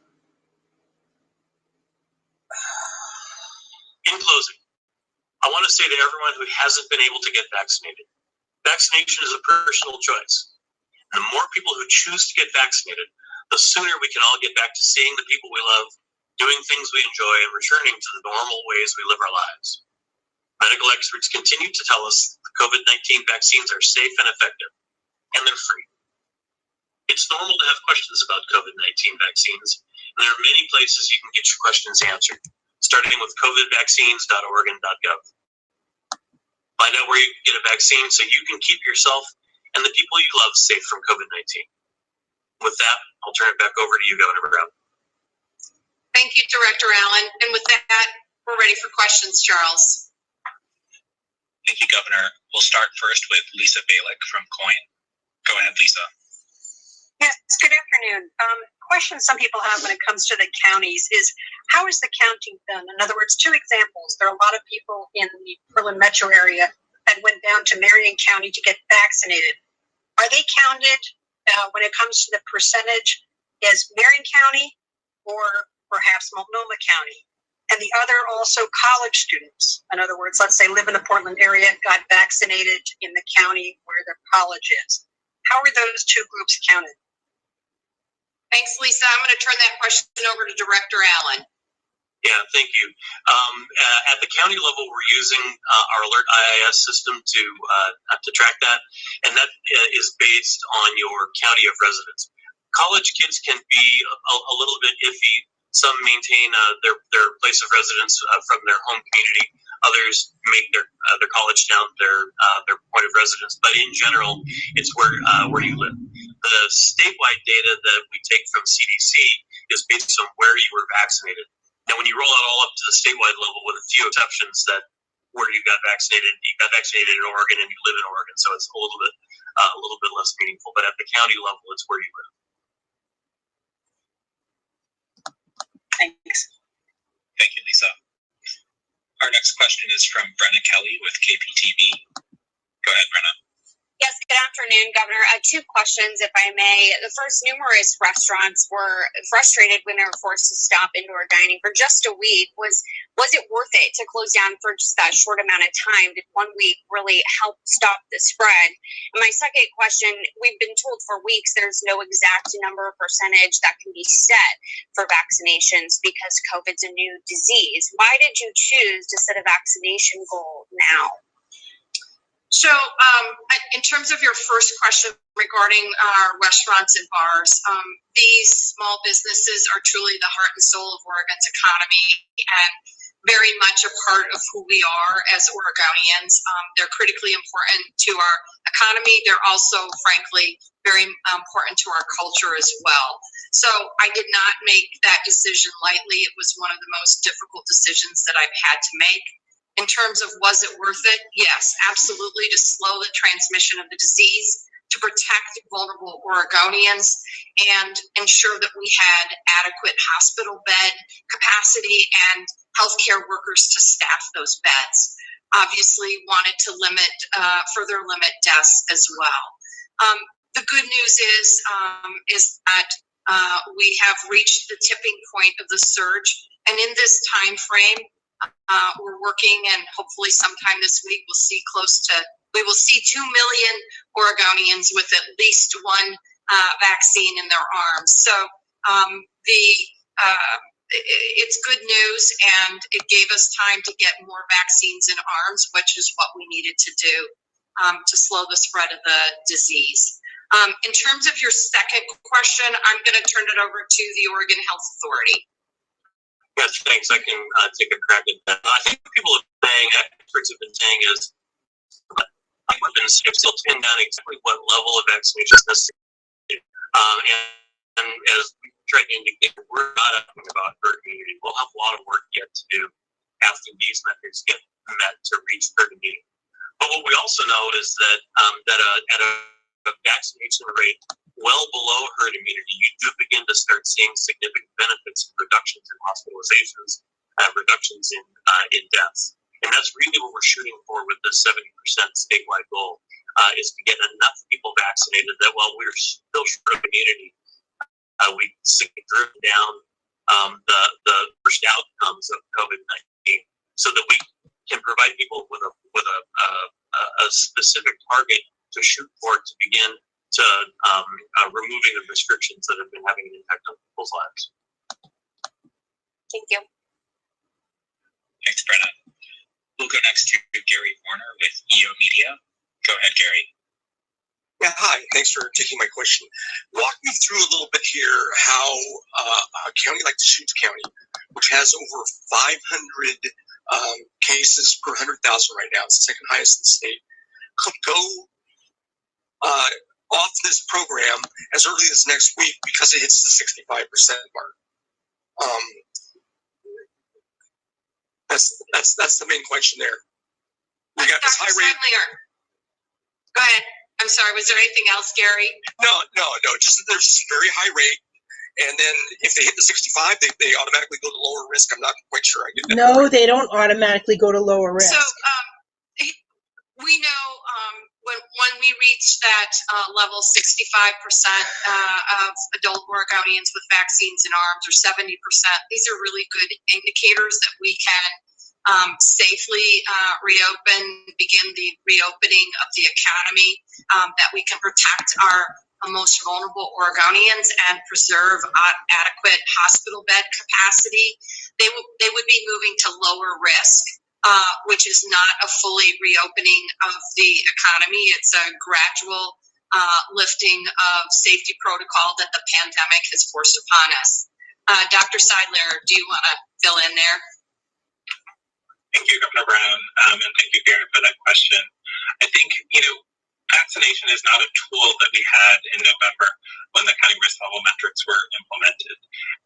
In closing, I want to say to everyone who hasn't been able to get vaccinated, vaccination is a personal choice. And the more people who choose to get vaccinated, the sooner we can all get back to seeing the people we love, doing things we enjoy, and returning to the normal ways we live our lives. Medical experts continue to tell us the COVID-19 vaccines are safe and effective, and they're free. It's normal to have questions about COVID-19 vaccines, and there are many places you can get your questions answered, starting with covidvaccines.org and .gov. Find out where you can get a vaccine so you can keep yourself and the people you love safe from COVID-19. With that, I'll turn it back over to you, Governor Brown. Thank you, Director Allen. And with that, we're ready for questions, Charles. Thank you, Governor. We'll start first with Lisa Balick from COIN. Go ahead, Lisa. Yes, good afternoon. Question some people have when it comes to the counties is, how is the counting done? In other words, two examples. There are a lot of people in the Portland metro area that went down to Marion County to get vaccinated. Are they counted when it comes to the percentage as Marion County or perhaps Multnomah County? And the other also college students. In other words, let's say live in the Portland area, got vaccinated in the county where their college is. How are those two groups counted? Thanks, Lisa. I'm going to turn that question over to Director Allen. Yeah, thank you. At the county level, we're using our Alert IIS system to track that, and that is based on your county of residence. College kids can be a little bit iffy. Some maintain their place of residence from their home community. Others make their college town their point of residence. But in general, it's where you live. The statewide data that we take from CDC is based on where you were vaccinated. Now, when you roll it all up to the statewide level, with a few exceptions, that where you got vaccinated in Oregon and you live in Oregon, so it's a little bit less meaningful. But at the county level, it's where you live. Thanks. Thank you, Lisa. Our next question is from Brenna Kelly with KPTV. Go ahead, Brenna. Yes, good afternoon, Governor. Two questions, if I may. The first, numerous restaurants were frustrated when they were forced to stop indoor dining for just a week. Was it worth it to close down for just that short amount of time? Did 1 week really help stop the spread? And my second question, we've been told for weeks there's no exact number or percentage that can be set for vaccinations because COVID's a new disease. Why did you choose to set a vaccination goal now? So in terms of your first question regarding our restaurants and bars, these small businesses are truly the heart and soul of Oregon's economy and very much a part of who we are as Oregonians. They're critically important to our economy. They're also, frankly, very important to our culture as well. So I did not make that decision lightly. It was one of the most difficult decisions that I've had to make. In terms of was it worth it? Yes, absolutely, to slow the transmission of the disease, to protect vulnerable Oregonians, and ensure that we had adequate hospital bed capacity and healthcare workers to staff those beds. Obviously, wanted to further limit deaths as well. The good news is that we have reached the tipping point of the surge, and in this time frame, we're working, and hopefully sometime this week we will see 2 million Oregonians with at least one vaccine in their arms. So it's good news, and it gave us time to get more vaccines in arms, which is what we needed to do. to slow the spread of the disease. In terms of your second question, I'm going to turn it over to the Oregon Health Authority. Yes, thanks. I can take a crack at that. I think what people have been saying, experts have been saying, is I think we've been still pinned down exactly what level of vaccination is necessary. And as we tried to indicate, we're not talking about herd immunity. We'll have a lot of work yet to do after these metrics get met to reach herd immunity. But what we also know is that at a vaccination rate well below herd immunity, you do begin to start seeing significant benefits, reductions in hospitalizations, reductions in deaths. And that's really what we're shooting for with the 70% statewide goal, is to get enough people vaccinated that while we're still short of immunity, we significantly driven down the worst outcomes of COVID-19, so that we can provide people with a specific target to shoot for to begin to removing the restrictions that have been having an impact on people's lives. Thank you. Thanks, Brenna. We'll go next to Gary Warner with EO Media. Go ahead, Gary. Yeah, hi. Thanks for taking my question. Walk me through a little bit here how a county like Deschutes County, which has over 500 cases per 100,000 right now, it's the second highest in the state, could go off this program as early as next week because it hits the 65% mark. That's the main question there. We got this high rate. Go ahead. I'm sorry. Was there anything else, Gary? No. Just that there's this very high rate, and then if they hit the 65, they automatically go to lower risk. I'm not quite sure I get that. No, they don't automatically go to lower risk. So we know when we reach that level 65% of adult Oregonians with vaccines in arms, or 70%, these are really good indicators that we can safely begin the reopening of the economy, that we can protect our most vulnerable Oregonians and preserve adequate hospital bed capacity. They would be moving to lower risk, which is not a fully reopening of the economy. It's a gradual lifting of safety protocol that the pandemic has forced upon us. Dr. Seidler, do you want to fill in there? Thank you, Governor Brown, and thank you, Gary, for that question. I think, vaccination is not a tool that we had in November when the county risk level metrics were implemented.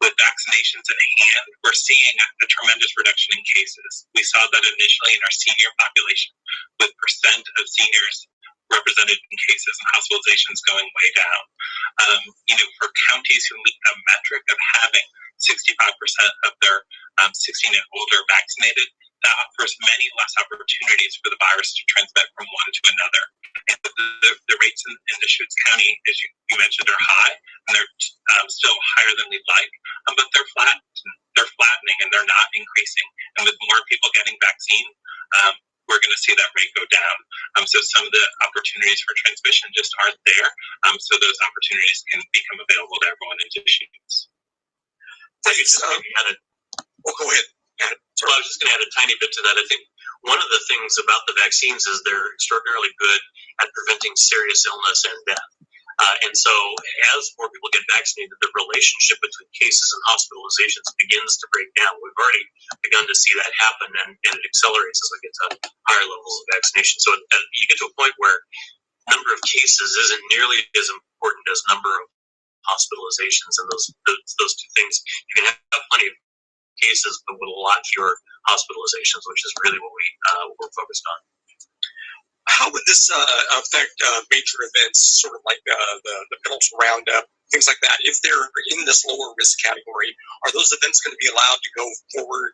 With vaccinations in hand, we're seeing a tremendous reduction in cases. We saw that initially in our senior population, with percent of seniors represented in cases and hospitalizations going way down. For counties who meet a metric of having 65% of their 16 and older vaccinated, that offers many less opportunities for the virus to transmit from one to another. And the rates in Deschutes County, as you mentioned, are high, and they're still higher than we'd like, but they're flattening and they're not increasing. And with more people getting vaccine, we're going to see that rate go down. So some of the opportunities for transmission just aren't there. So those opportunities can become available to everyone in Deschutes. Thanks. Go ahead. Well, I was just going to add a tiny bit to that. I think one of the things about the vaccines is they're extraordinarily good at preventing serious illness and death. And so as more people get vaccinated, the relationship between cases and hospitalizations begins to break down. We've already begun to see that happen, and it accelerates as we get to higher levels of vaccination. So you get to a point where number of cases isn't nearly as important as number of hospitalizations, and those two things, you can have plenty of cases, but with a lot fewer hospitalizations, which is really what we're focused on. How would this affect major events, sort of like the Pendleton Roundup, things like that? If they're in this lower risk category, are those events going to be allowed to go forward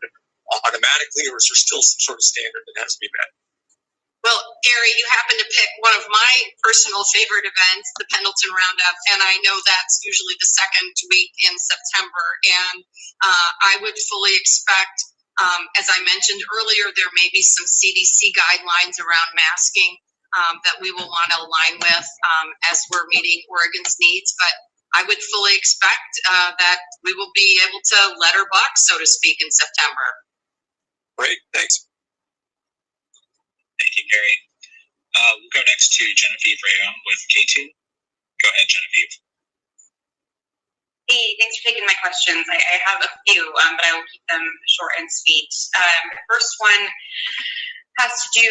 automatically, or is there still some sort of standard that has to be met? Well, Gary, you happen to pick one of my personal favorite events, the Pendleton Roundup, and I know that's usually the second week in September. And I would fully expect, as I mentioned earlier, there may be some CDC guidelines around masking that we will want to align with as we're meeting Oregon's needs. But I would fully expect that we will be able to let her buck, so to speak, in September. Great, thanks. Thank you, Gary. We'll go next to Genevieve Rayon with K2. Go ahead, Genevieve. Hey, thanks for taking my questions. I have a few, but I will keep them short and sweet. The first one has to do,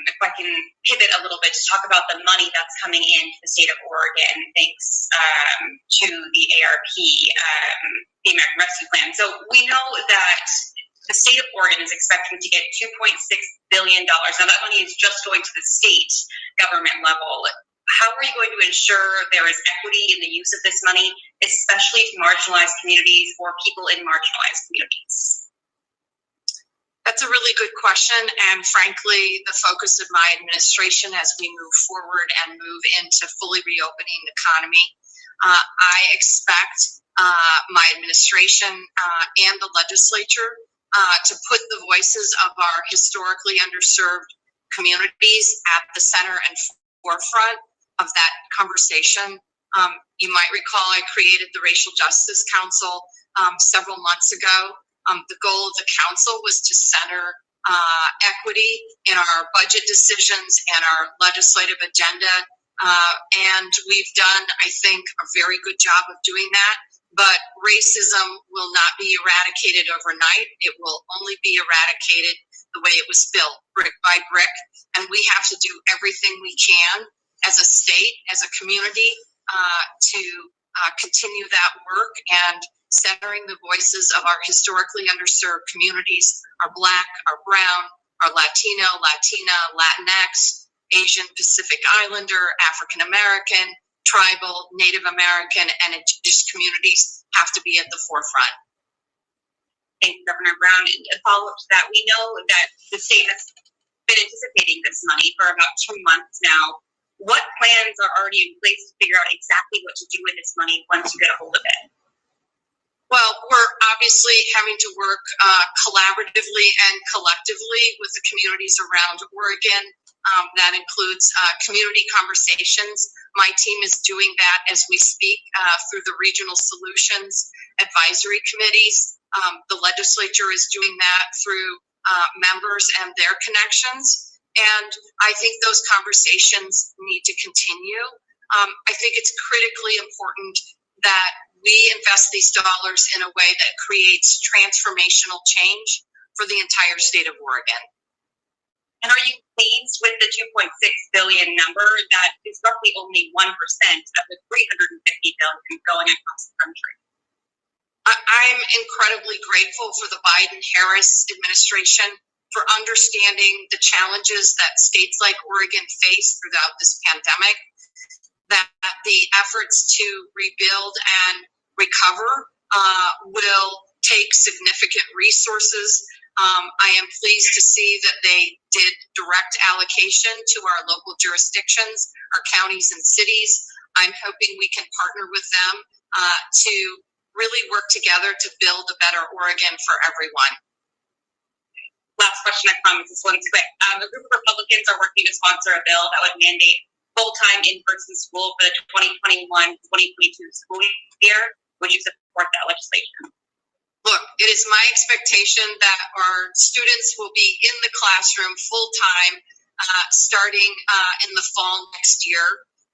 if I can pivot a little bit to talk about the money that's coming into the state of Oregon, thanks to the ARP, the American Rescue Plan. So we know that the state of Oregon is expecting to get $2.6 billion. Now that money is just going to the state government level. How are you going to ensure there is equity in the use of this money, especially to marginalized communities or people in marginalized communities? That's a really good question, and frankly, the focus of my administration as we move forward and move into fully reopening the economy. I expect my administration and the legislature to put the voices of our historically underserved communities at the center and forefront of that conversation. You might recall I created the Racial Justice Council several months ago. The goal of the council was to center equity in our budget decisions and our legislative agenda. And we've done, I think, a very good job of doing that. But racism will not be eradicated overnight. It will only be eradicated the way it was built, brick by brick. And we have to do everything we can as a state, as a community, to continue that work and centering the voices of our historically underserved communities, our Black, our Brown, our Latino, Latina, Latinx, Asian Pacific Islander, African American, Tribal, Native American, and Indigenous communities have to be at the forefront. Thank you, Governor Brown. And a follow-up to that, we know that the state has been anticipating this money for about 2 months now. What plans are already in place to figure out exactly what to do with this money once you get a hold of it? Well, we're obviously having to work collaboratively and collectively with the communities around Oregon. That includes community conversations. My team is doing that as we speak through the regional solutions advisory committees. The legislature is doing that through members and their connections. And I think those conversations need to continue. I think it's critically important that we invest these dollars in a way that creates transformational change for the entire state of Oregon. And are you pleased with the 2.6 billion number? That is roughly only 1% of the 350 billion going across the country. I'm incredibly grateful for the Biden-Harris administration for understanding the challenges that states like Oregon face throughout this pandemic, that the efforts to rebuild and recover will take significant resources. I am pleased to see that they did direct allocation to our local jurisdictions, our counties and cities. I'm hoping we can partner with them to really work together to build a better Oregon for everyone. Last question, I promise this one's quick. A group of Republicans are working to sponsor a bill that would mandate full-time in-person school for the 2021-2022 school year. Would you support that legislation? Look, it is my expectation that our students will be in the classroom full-time starting in the fall next year.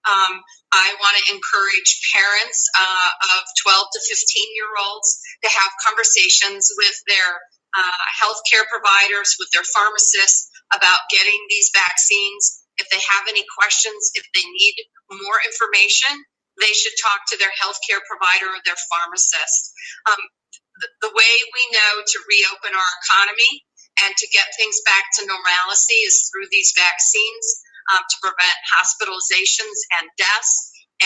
I want to encourage parents of 12 to 15-year-olds to have conversations with their healthcare providers, with their pharmacists about getting these vaccines. If they have any questions, if they need more information, they should talk to their healthcare provider or their pharmacist. The way we know to reopen our economy and to get things back to normalcy is through these vaccines to prevent hospitalizations and deaths,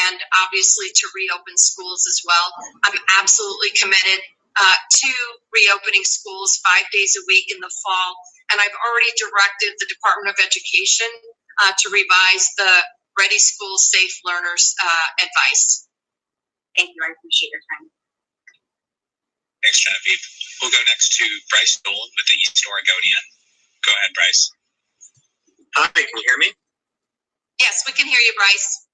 and obviously to reopen schools as well. I'm absolutely committed to reopening schools 5 days a week in the fall, and I've already directed the Department of Education to revise the Ready Schools, Safe Learners advice. Thank you. I appreciate your time. Thanks, Genevieve. We'll go next to Bryce Dolan with the East Oregonian. Go ahead, Bryce. Hi, can you hear me? Yes, we can hear you, Bryce.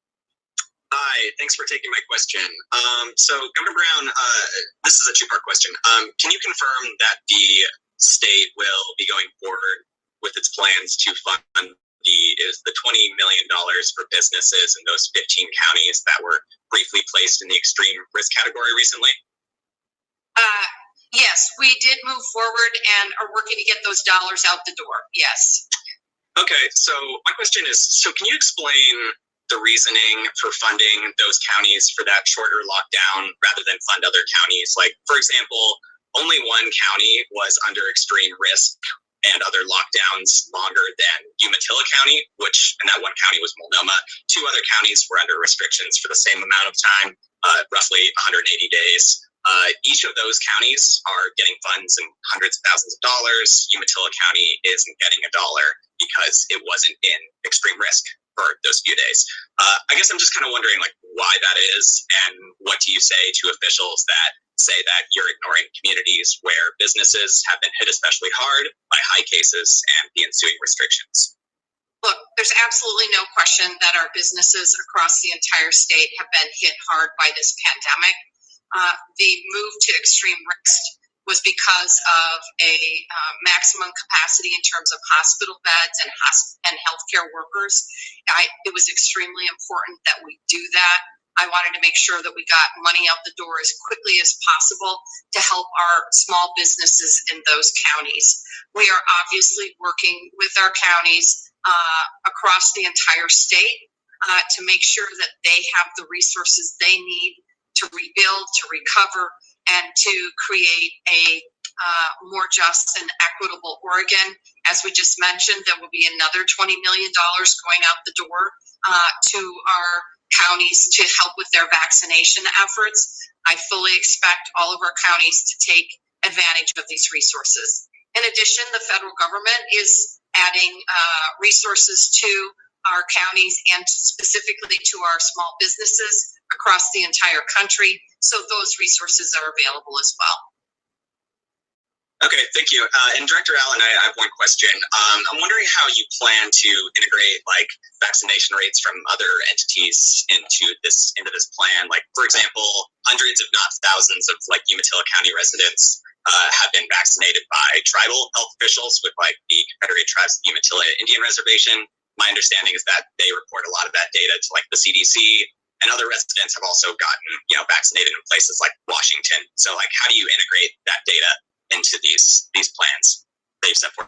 Hi, thanks for taking my question. So, Governor Brown, this is a two-part question. Can you confirm that the state will be going forward with its plans to fund is the $20 million for businesses in those 15 counties that were briefly placed in the extreme risk category recently? Yes, we did move forward and are working to get those dollars out the door. Yes. Okay, so my question is, so can you explain the reasoning for funding those counties for that shorter lockdown rather than fund other counties? Like, for example, only one county was under extreme risk and other lockdowns longer than Umatilla County, and that one county was Multnomah. 2 other counties were under restrictions for the same amount of time, roughly 180 days. Each of those counties are getting funds in hundreds of thousands of dollars. Umatilla County isn't getting $1 because it wasn't in extreme risk for those few days. I guess I'm just kind of wondering, like, why that is, and what do you say to officials that say that you're ignoring communities where businesses have been hit especially hard by high cases and the ensuing restrictions? Look, there's absolutely no question that our businesses across the entire state have been hit hard by this pandemic. The move to extreme risk was because of a maximum capacity in terms of hospital beds and healthcare workers. It was extremely important that we do that. I wanted to make sure that we got money out the door as quickly as possible to help our small businesses in those counties. We are obviously working with our counties across the entire state to make sure that they have the resources they need to rebuild, to recover, and to create a more just and equitable Oregon. As we just mentioned, there will be another $20 million going out the door to our counties to help with their vaccination efforts. I fully expect all of our counties to take advantage of these resources. In addition, the federal government is adding resources to our counties and specifically to our small businesses across the entire country. So those resources are available as well. Okay, thank you. And Director Allen, I have one question. I'm wondering how you plan to integrate like vaccination rates from other entities into this plan. Like, for example, hundreds, if not thousands, of like Umatilla County residents have been vaccinated by tribal health officials with like the Confederated Tribes of the Umatilla Indian Reservation. My understanding is that they report a lot of that data to like the CDC, and other residents have also gotten, vaccinated in places like Washington. So like, how do you integrate that data into these plans that you've set forth?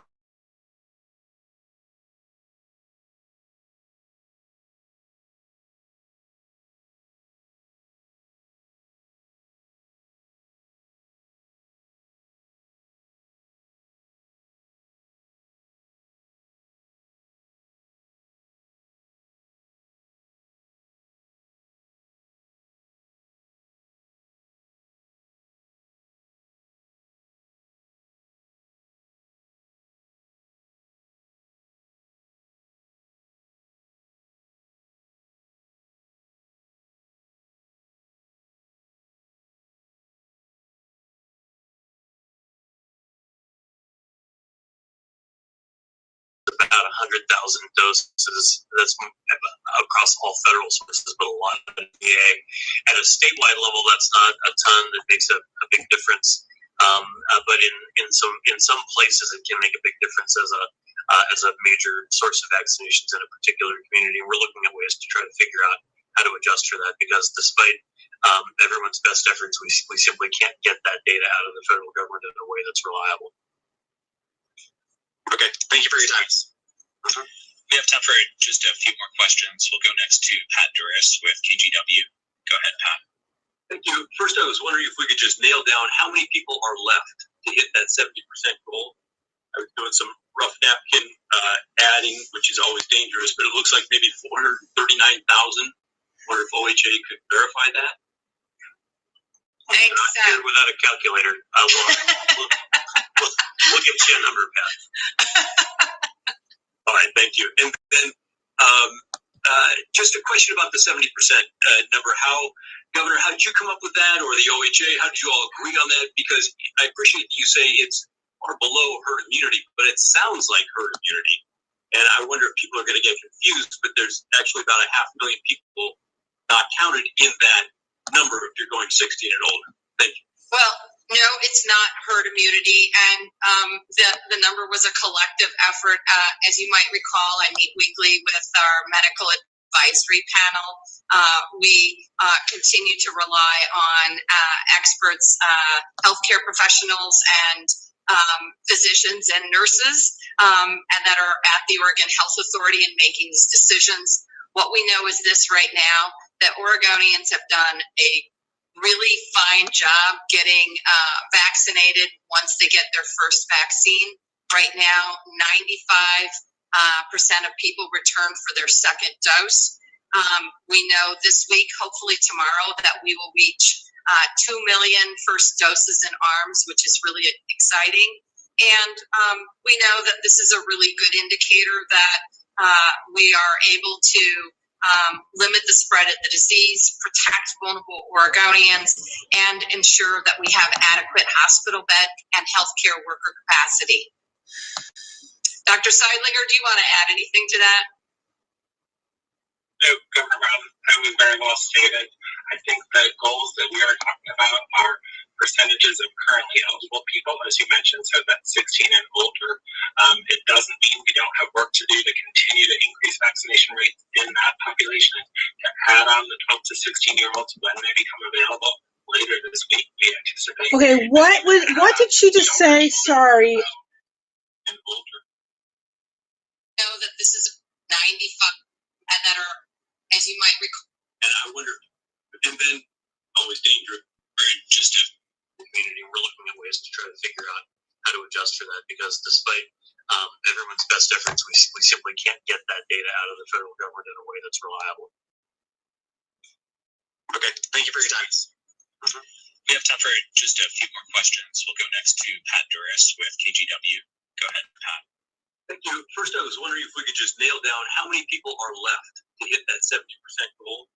About 100,000 doses. That's across all federal sources, but a lot of VA. At a statewide level, that's not a ton. That makes a big difference. But in some places, it can make a big difference as a major source of vaccinations in a particular community. And we're looking at ways to try to figure out how to adjust for that, because despite everyone's best efforts, we simply can't get that data out of the federal government in a way that's reliable. Okay, thank you for your time. We have time for just a few more questions. We'll go next to Pat Duras with KGW. Go ahead, Pat. Thank you. First, I was wondering if we could just nail down how many people are left to hit that 70% goal. I was doing some rough napkin adding, which is always dangerous, but it looks like maybe 439,000. Wonder if OHA could verify that? Thanks. Without a calculator, we'll get you a number, Pat. All right, thank you. And then just a question about the 70% number. Governor, how did you come up with that, or the OHA? How did you all agree on that? Because I appreciate you say it's far below herd immunity, but it sounds like herd immunity. And I wonder if people are going to get confused, but there's actually about 500,000 people not counted in that number if you're going 16 and older. Thank you. Well, No, it's not herd immunity, and the number was a collective effort. As you might recall, I meet weekly with our medical advisory panel. We continue to rely on experts, healthcare professionals, and physicians and nurses, and that are at the Oregon Health Authority in making these decisions. What we know is this right now, that Oregonians have done a really fine job getting vaccinated once they get their first vaccine. Right now, 95% of people return for their second dose. We know this week, hopefully tomorrow, that we will reach 2 million first doses in arms, which is really exciting. And we know that this is a really good indicator that we are able to limit the spread of the disease, protect vulnerable Oregonians, and ensure that we have adequate hospital bed and healthcare worker capacity. Dr. Seidlinger, do you want to add anything to that? No, Governor Brown, that was very well stated. I think the goals that we are talking about are percentages of currently eligible people, as you mentioned, so that's 16 and older. It doesn't mean we don't have work to do to continue to increase vaccination rates in that population. To add on the 12 to 16-year-olds when they become available later this week, we anticipate. Okay, what did she just say? Sorry. And older. Know that this is 95, and that are, as you might recall. And I wonder, and then always dangerous, just a community, we're looking at ways to try to figure out how to adjust for that, because despite everyone's best efforts, we simply can't get that data out of the federal government in a way that's reliable. Okay, thank you for your time. We have time for just a few more questions. We'll go next to Pat Duras with KGW. Go ahead, Pat. Thank you. First, I was wondering if we could just nail down how many people are left to hit that 70% goal.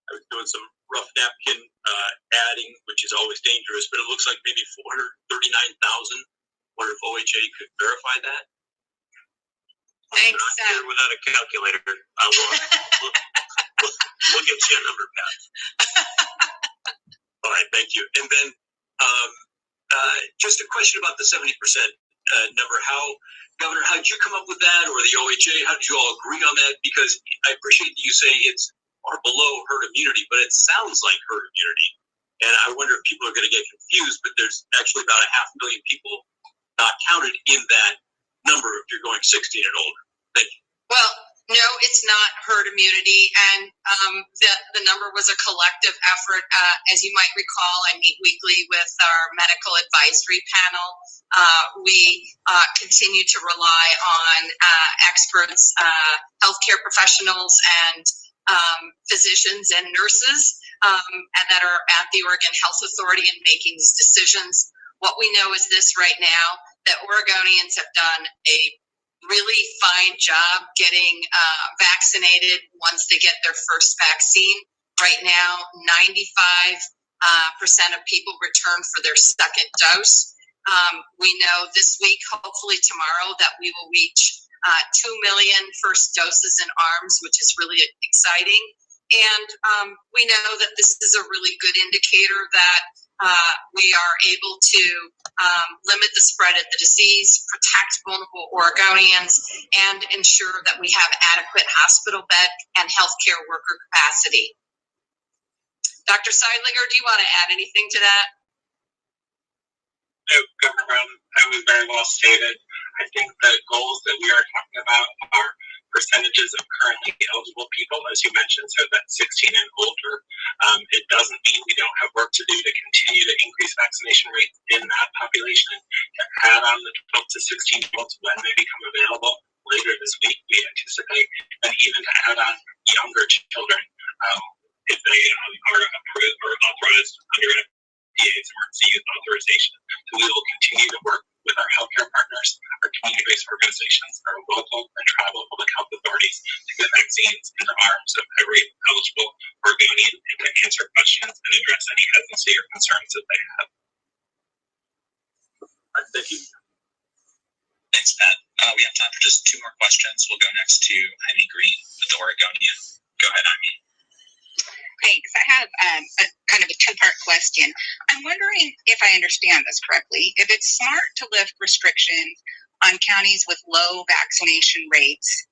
I was doing some rough napkin adding, which is always dangerous, but it looks like maybe 439,000. Wonder if OHA could verify that? Thanks. Without a calculator, we'll get you a number, Pat. All right, thank you. And then just a question about the 70% number. Governor, how did you come up with that, or the OHA? How did you all agree on that? Because I appreciate that you say it's far below herd immunity, but it sounds like herd immunity. And I wonder if people are going to get confused, but there's actually about 500,000 people not counted in that number if you're going 16 and older. Thank you. Well, no, it's not herd immunity, and the number was a collective effort. As you might recall, I meet weekly with our medical advisory panel. We continue to rely on experts, healthcare professionals, and physicians and nurses, and that are at the Oregon Health Authority in making these decisions. What we know is this right now, that Oregonians have done a really fine job getting vaccinated once they get their first vaccine. Right now, 95% of people return for their second dose. We know this week, hopefully tomorrow, that we will reach 2 million first doses in arms, which is really exciting. And we know that this is a really good indicator that we are able to limit the spread of the disease, protect vulnerable Oregonians, and ensure that we have adequate hospital bed and healthcare worker capacity. Dr. Seidlinger, do you want to add anything to that? No, Governor Brown, that was very well stated. I think the goals that we are talking about are percentages of currently eligible people, as you mentioned, so that's 16 and older. It doesn't mean we don't have work to do to continue to increase vaccination rates in that population. To add on the 12 to 16-year-olds when they become available later this week, we anticipate, and even to add on younger children if they are approved or authorized under FDA's emergency use authorization. So we will continue to work with our healthcare partners, our community-based organizations, our local and tribal public health authorities to get vaccines in the arms of every eligible Oregonian and to answer questions and address any hesitancy or concerns that they have. Thank you. Thanks, Pat. We have time for just two more questions. We'll go next to Jaime Green with the Oregonian. Go ahead, Jaime. Thanks. I have a kind of a two-part question. I'm wondering if I understand this correctly. If it's smart to lift restrictions on counties with low vaccination rates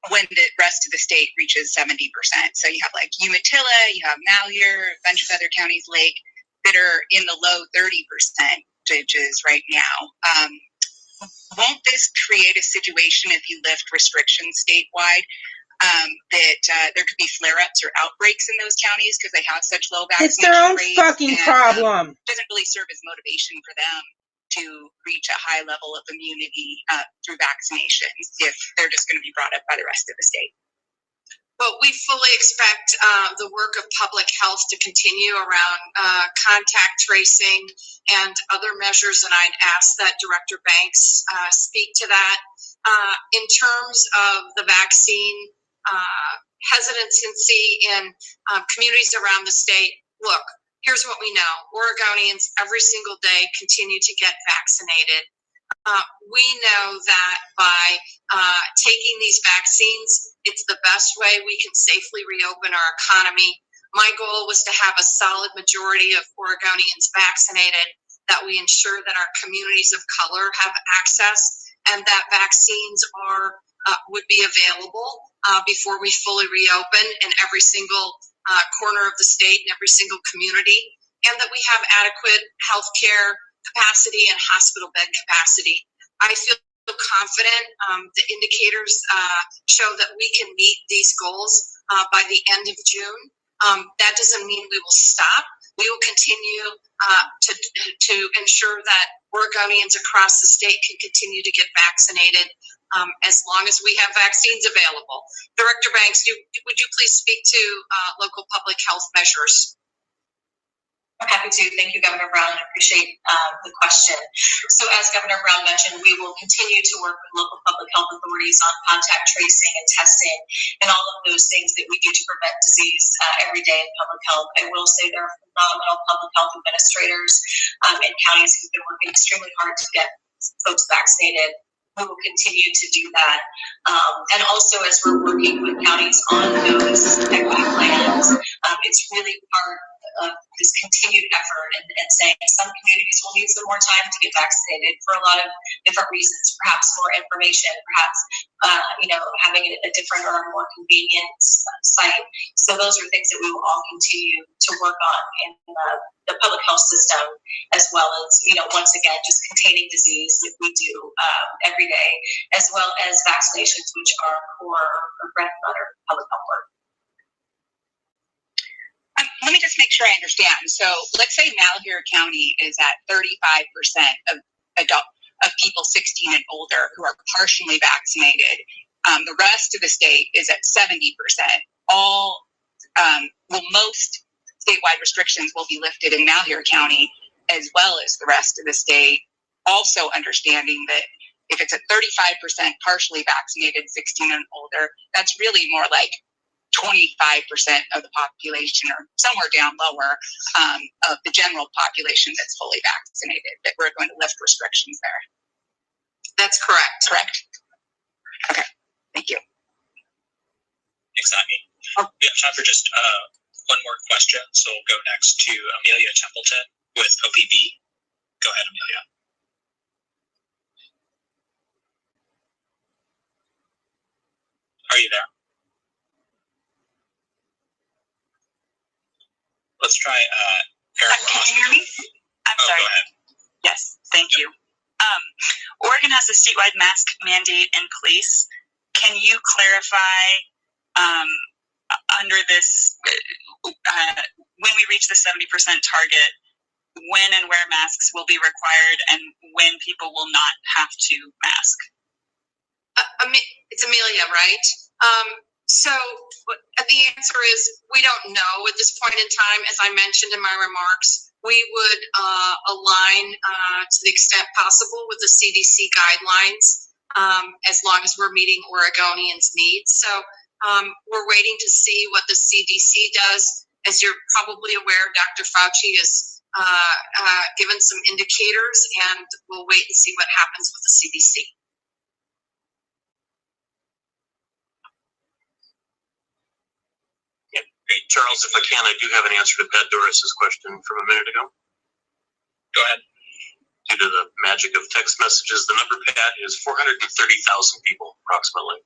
when the rest of the state reaches 70%. So you have like Umatilla, you have Malheur, a bunch of other counties, Lake, that are in the low 30% right now. Won't this create a situation if you lift restrictions statewide that there could be flare-ups or outbreaks in those counties because they have such low vaccination rates? It's their own fucking and, problem. Doesn't really serve as motivation for them to reach a high level of immunity through vaccinations if they're just going to be brought up by the rest of the state. Well, we fully expect the work of public health to continue around contact tracing and other measures, and I'd ask that Director Banks speak to that. In terms of the vaccine hesitancy in communities around the state, look, here's what we know. Oregonians every single day continue to get vaccinated. We know that by taking these vaccines, it's the best way we can safely reopen our economy. My goal was to have a solid majority of Oregonians vaccinated, that we ensure that our communities of color have access, and that vaccines would be available before we fully reopen in every single corner of the state and every single community, and that we have adequate healthcare capacity and hospital bed capacity. I feel confident. The indicators show that we can meet these goals by the end of June. That doesn't mean we will stop. We will continue to ensure that Oregonians across the state can continue to get vaccinated as long as we have vaccines available. Director Banks, would you please speak to local public health measures? I'm happy to. Thank you, Governor Brown. I appreciate the question. So as Governor Brown mentioned, we will continue to work with local public health authorities on contact tracing and testing and all of those things that we do to prevent disease every day in public health. I will say there are phenomenal public health administrators in counties who've been working extremely hard to get folks vaccinated. We will continue to do that. And also as we're working with counties on those equity plans, it's really part of this continued effort and saying some communities will need some more time to get vaccinated for a lot of different reasons, perhaps more information, perhaps having a different or a more convenient site. So those are things that we will all continue to work on in the public health system, as well as, once again, just containing disease like we do every day, as well as vaccinations, which are core or bread and butter public health work. Let me just make sure I understand. So let's say Malheur County is at 35% of people 16 and older who are partially vaccinated. The rest of the state is at 70%. Most statewide restrictions will be lifted in Malheur County as well as the rest of the state. Also understanding that if it's at 35% partially vaccinated 16 and older, that's really more like 25% of the population, or somewhere down lower, of the general population that's fully vaccinated, that we're going to lift restrictions there. That's correct. Correct. Okay. Thank you. Thanks, Amy. We have time for just one more question, so we'll go next to Amelia Templeton with OPB. Go ahead, Amelia. Are you there? Let's try Erin Can you hear me? I'm sorry. Go ahead. Yes, thank you. Oregon has a statewide mask mandate in place. Can you clarify under this, when we reach the 70% target, when and where masks will be required and when people will not have to mask? It's Amelia, right? So the answer is we don't know at this point in time. As I mentioned in my remarks, we would align to the extent possible with the CDC guidelines as long as we're meeting Oregonians' needs. So we're waiting to see what the CDC does. As you're probably aware, Dr. Fauci has given some indicators, and we'll wait and see what happens with the CDC. Charles, if I can, I do have an answer to Pat Doris's question from a minute ago. Go ahead. Due to the magic of text messages, the number, Pat, is 430,000 people, approximately.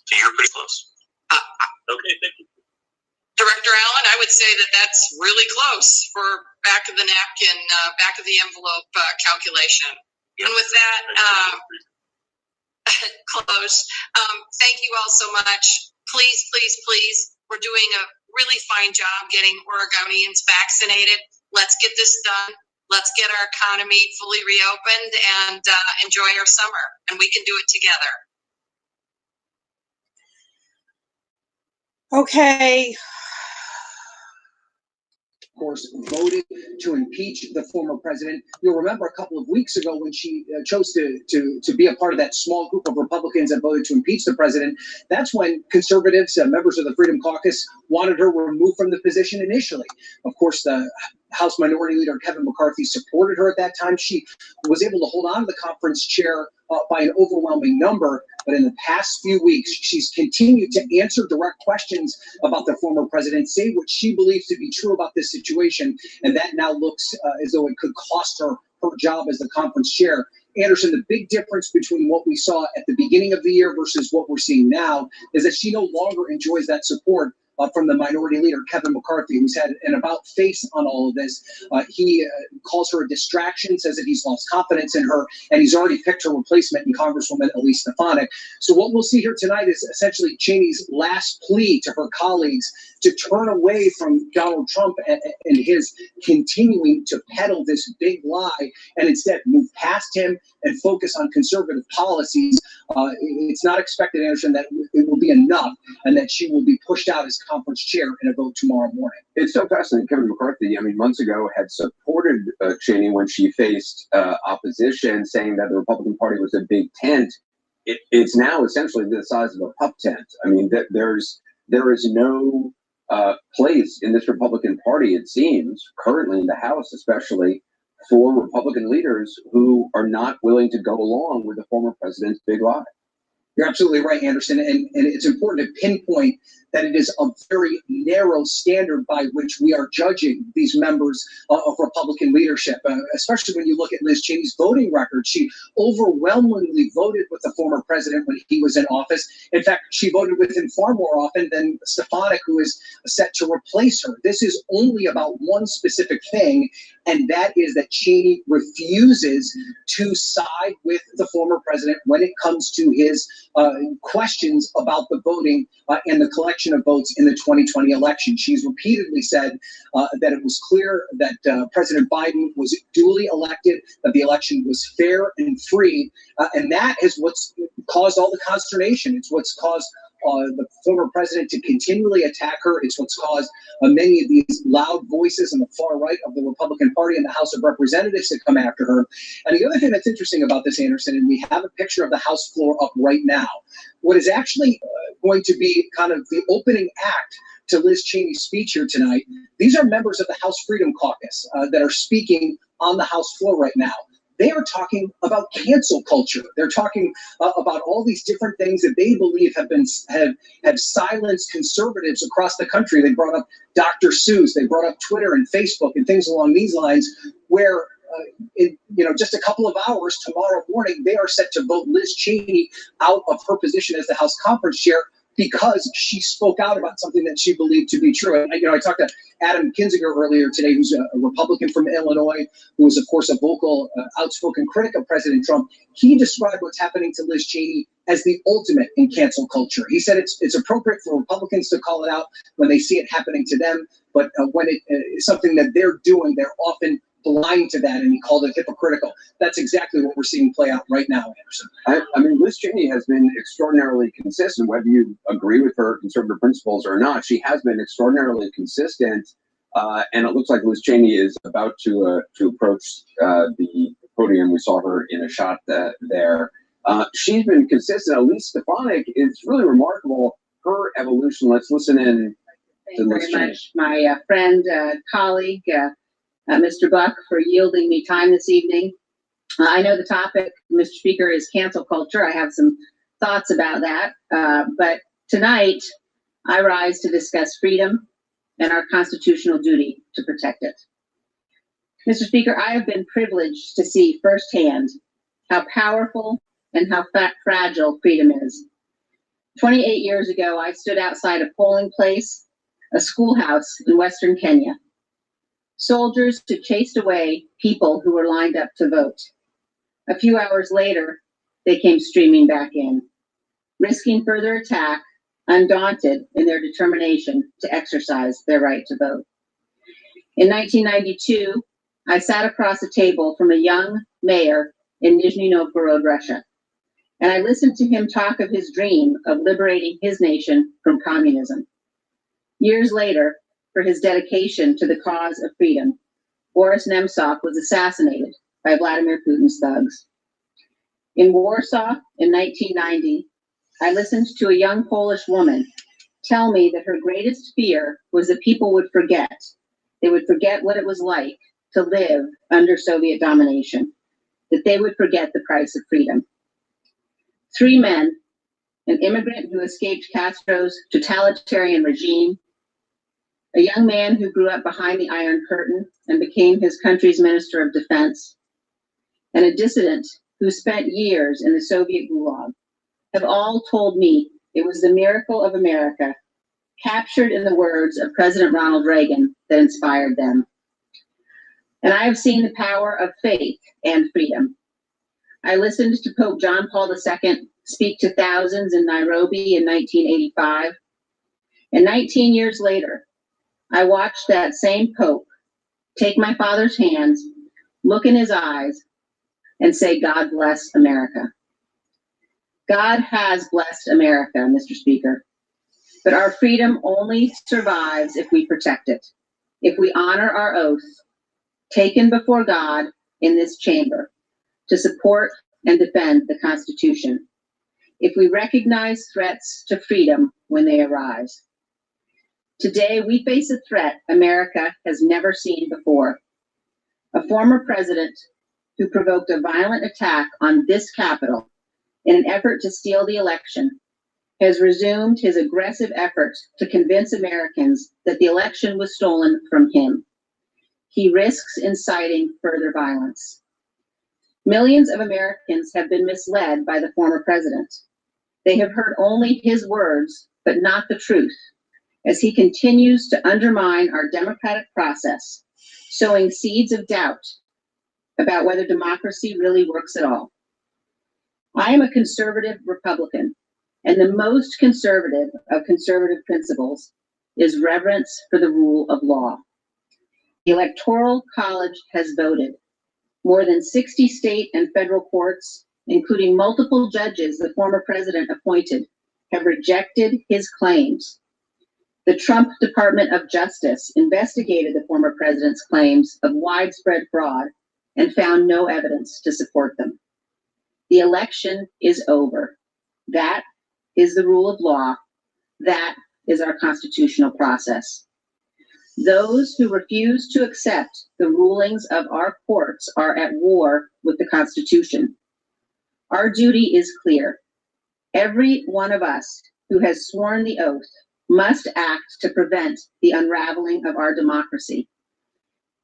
So you're pretty close. Okay, thank you. Director Allen, I would say that that's really close for back of the napkin, back of the envelope calculation. And with that, close. Thank you all so much. Please, please, please. We're doing a really fine job getting Oregonians vaccinated. Let's get this done. Let's get our economy fully reopened and enjoy our summer. And we can do it together. Okay. Of course, voted to impeach the former president. You'll remember a couple of weeks ago when she chose to be a part of that small group of Republicans that voted to impeach the president. That's when conservatives, members of the Freedom Caucus, wanted her removed from the position initially. Of course, the House Minority Leader Kevin McCarthy supported her at that time. She was able to hold on to the conference chair by an overwhelming number. But in the past few weeks, she's continued to answer direct questions about the former president, say what she believes to be true about this situation. And that now looks as though it could cost her her job as the conference chair. Anderson, the big difference between what we saw at the beginning of the year versus what we're seeing now is that she no longer enjoys that support from the Minority Leader, Kevin McCarthy, who's had an about face on all of this. He calls her a distraction, says that he's lost confidence in her, and he's already picked her replacement in Congresswoman Elise Stefanik. So what we'll see here tonight is essentially Cheney's last plea to her colleagues to turn away from Donald Trump and his continuing to peddle this big lie and instead move past him and focus on conservative policies. It's not expected, Anderson, that it will be enough and that she will be pushed out as conference chair in a vote tomorrow morning. It's so fascinating. Kevin McCarthy, I mean, months ago had supported Cheney when she faced opposition, saying that the Republican Party was a big tent. It's now essentially the size of a pup tent. I mean, there is no place in this Republican Party, it seems, currently in the House especially, for Republican leaders who are not willing to go along with the former president's big lie. You're absolutely right, Anderson, and it's important to pinpoint that it is a very narrow standard by which we are judging these members of Republican leadership, especially when you look at Liz Cheney's voting record. She overwhelmingly voted with the former president when he was in office. In fact, she voted with him far more often than Stefanik, who is set to replace her. This is only about one specific thing, and that is that Cheney refuses to side with the former president when it comes to his questions about the voting and the collection of votes in the 2020 election. She's repeatedly said that it was clear that President Biden was duly elected, that the election was fair and free, and that is what's caused all the consternation. It's what's caused the former president to continually attack her. It's what's caused many of these loud voices on the far right of the Republican Party in the House of Representatives to come after her. And the other thing that's interesting about this, Anderson, and we have a picture of the House floor up right now, what is actually going to be kind of the opening act to Liz Cheney's speech here tonight, these are members of the House Freedom Caucus that are speaking on the House floor right now. They are talking about cancel culture. They're talking about all these different things that they believe have silenced conservatives across the country. They brought up Dr. Seuss. They brought up Twitter and Facebook and things along these lines, where in just a couple of hours tomorrow morning, they are set to vote Liz Cheney out of her position as the House conference chair because she spoke out about something that she believed to be true. And I talked to Adam Kinzinger earlier today, who's a Republican from Illinois, who is, of course, a vocal, outspoken critic of President Trump. He described what's happening to Liz Cheney as the ultimate in cancel culture. He said it's appropriate for Republicans to call it out when they see it happening to them, but when it is something that they're doing, they're often blind to that, and he called it hypocritical. That's exactly what we're seeing play out right now, Anderson. I mean, Liz Cheney has been extraordinarily consistent, whether you agree with her conservative principles or not. She has been extraordinarily consistent, and it looks like Liz Cheney is about to approach the podium. We saw her in a shot there. She's been consistent. Elise Stefanik is really remarkable, her evolution. Let's listen in. Thank you very much, my friend, colleague, Mr. Buck, for yielding me time this evening. I know the topic, Mr. Speaker, is cancel culture. I have some thoughts about that. But tonight, I rise to discuss freedom, and our constitutional duty to protect it. Mr. Speaker, I have been privileged to see firsthand how powerful and how fragile freedom is. 28 years ago, I stood outside a polling place, a schoolhouse in Western Kenya. Soldiers had chased away people who were lined up to vote. A few hours later, they came streaming back in, risking further attack, undaunted in their determination to exercise their right to vote. In 1992, I sat across a table from a young mayor in Nizhny Novgorod, Russia, and I listened to him talk of his dream of liberating his nation from communism. Years later, for his dedication to the cause of freedom, Boris Nemtsov was assassinated by Vladimir Putin's thugs. In Warsaw in 1990, I listened to a young Polish woman tell me that her greatest fear was that people would forget. They would forget what it was like to live under Soviet domination, that they would forget the price of freedom. 3 men, an immigrant who escaped Castro's totalitarian regime, a young man who grew up behind the Iron Curtain and became his country's Minister of Defense, and a dissident who spent years in the Soviet Gulag, have all told me it was the miracle of America, captured in the words of President Ronald Reagan, that inspired them. And I have seen the power of faith and freedom. I listened to Pope John Paul II speak to thousands in Nairobi in 1985. And 19 years later, I watched that same Pope take my father's hands, look in his eyes, and say, "God bless America." God has blessed America, Mr. Speaker, but our freedom only survives if we protect it, if we honor our oath taken before God in this chamber to support and defend the Constitution, if we recognize threats to freedom when they arise. Today, we face a threat America has never seen before. A former president who provoked a violent attack on this Capitol in an effort to steal the election has resumed his aggressive effort to convince Americans that the election was stolen from him. He risks inciting further violence. Millions of Americans have been misled by the former president. They have heard only his words, but not the truth, as he continues to undermine our democratic process, sowing seeds of doubt about whether democracy really works at all. I am a conservative Republican, and the most conservative of conservative principles is reverence for the rule of law. The Electoral College has voted. More than 60 state and federal courts, including multiple judges the former president appointed, have rejected his claims. The Trump Department of Justice investigated the former president's claims of widespread fraud and found no evidence to support them. The election is over. That is the rule of law. That is our constitutional process. Those who refuse to accept the rulings of our courts are at war with the Constitution. Our duty is clear. Every one of us who has sworn the oath must act to prevent the unraveling of our democracy.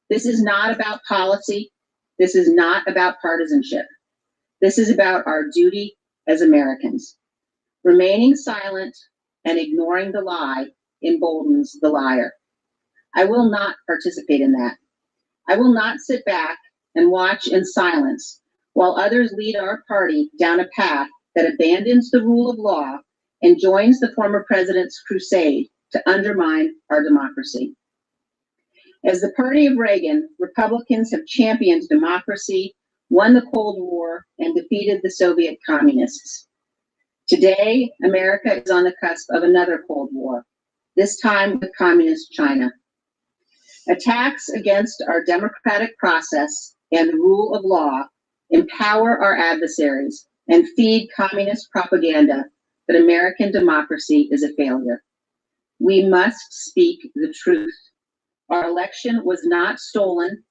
This is not about policy. This is not about partisanship. This is about our duty as Americans. Remaining silent and ignoring the lie emboldens the liar. I will not participate in that. I will not sit back and watch in silence while others lead our party down a path that abandons the rule of law and joins the former president's crusade to undermine our democracy. As the party of Reagan, Republicans have championed democracy, won the Cold War, and defeated the Soviet communists. Today, America is on the cusp of another Cold War, this time with communist China. Attacks against our democratic process and the rule of law empower our adversaries and feed communist propaganda that American democracy is a failure. We must speak the truth. Our election was not stolen,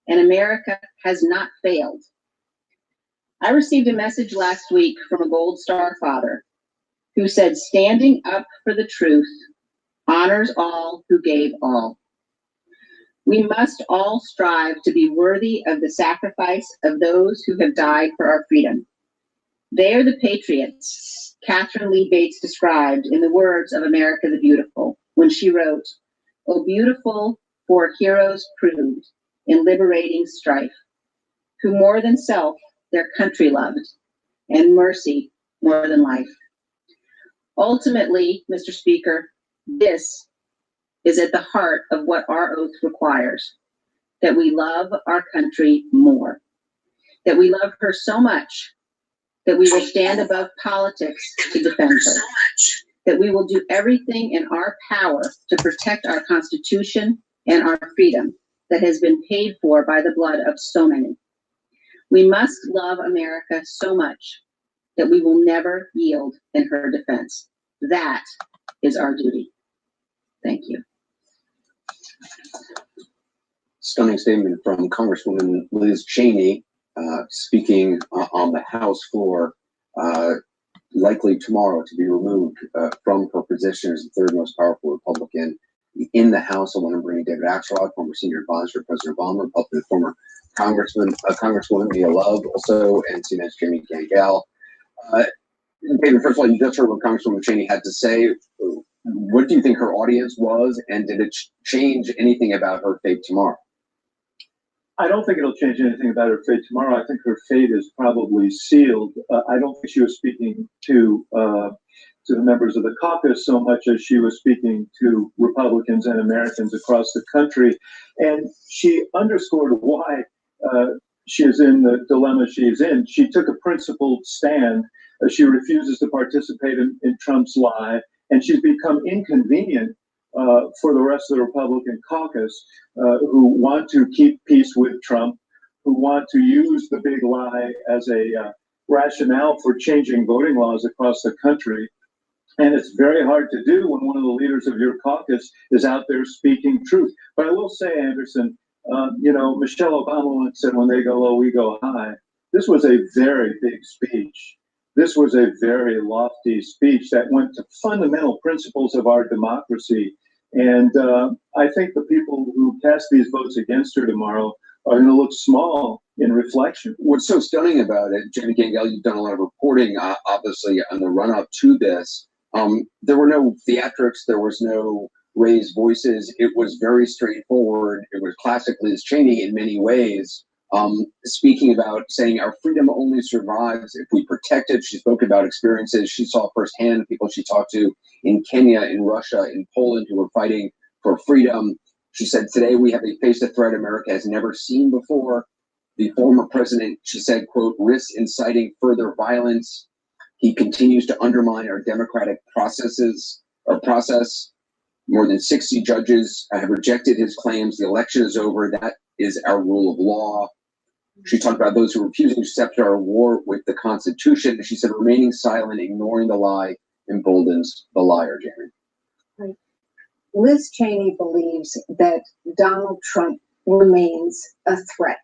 and America has not failed. I received a message last week from a Gold Star father who said, standing up for the truth, honors all who gave all. We must all strive to be worthy of the sacrifice of those who have died for our freedom. They are the patriots Catherine Lee Bates described in the words of America the Beautiful when she wrote, "O beautiful for heroes proved in liberating strife, who more than self their country loved, and mercy more than life." Ultimately, Mr. Speaker, this is at the heart of what our oath requires, that we love our country more, that we love her so much that we will stand above politics to defend her, that we will do everything in our power to protect our Constitution and our freedom that has been paid for by the blood of so many. We must love America so much that we will never yield in her defense. That is our duty. Thank you. Stunning statement from Congresswoman Liz Cheney, speaking on the House floor, likely tomorrow to be removed from her position as the third most powerful Republican in the House. I want to bring David Axelrod, former senior advisor to President Obama, Republican former Congresswoman Mia Love, also, and CNN's Jamie Gangel. David, first of all, you just heard what Congresswoman Cheney had to say. What do you think her audience was, and did it change anything about her fate tomorrow? I don't think it'll change anything about her fate tomorrow. I think her fate is probably sealed. I don't think she was speaking to the members of the caucus so much as she was speaking to Republicans and Americans across the country. And she underscored why she is in the dilemma she is in. She took a principled stand. She refuses to participate in Trump's lie, and she's become inconvenient for the rest of the Republican caucus, who want to keep peace with Trump, who want to use the big lie as a rationale for changing voting laws across the country. And it's very hard to do when one of the leaders of your caucus is out there speaking truth. But I will say, Anderson, Michelle Obama once said, when they go low, we go high. This was a very big speech. This was a very lofty speech that went to fundamental principles of our democracy. And I think the people who cast these votes against her tomorrow are going to look small in reflection. What's so stunning about it, Jamie Gangel, you've done a lot of reporting, obviously, on the run-up to this. There were no theatrics. There was no raised voices. It was very straightforward. It was classic Liz Cheney in many ways, speaking about saying our freedom only survives if we protect it. She spoke about experiences she saw firsthand, people she talked to in Kenya, in Russia, in Poland, who were fighting for freedom. She said, today we have faced a threat America has never seen before. The former president, she said, quote, risks inciting further violence. He continues to undermine our democratic process. More than 60 judges have rejected his claims. The election is over. That is our rule of law. She talked about those who refuse to accept our war with the Constitution. She said, remaining silent, ignoring the lie, emboldens the liar, Jamie. Right. Liz Cheney believes that Donald Trump remains a threat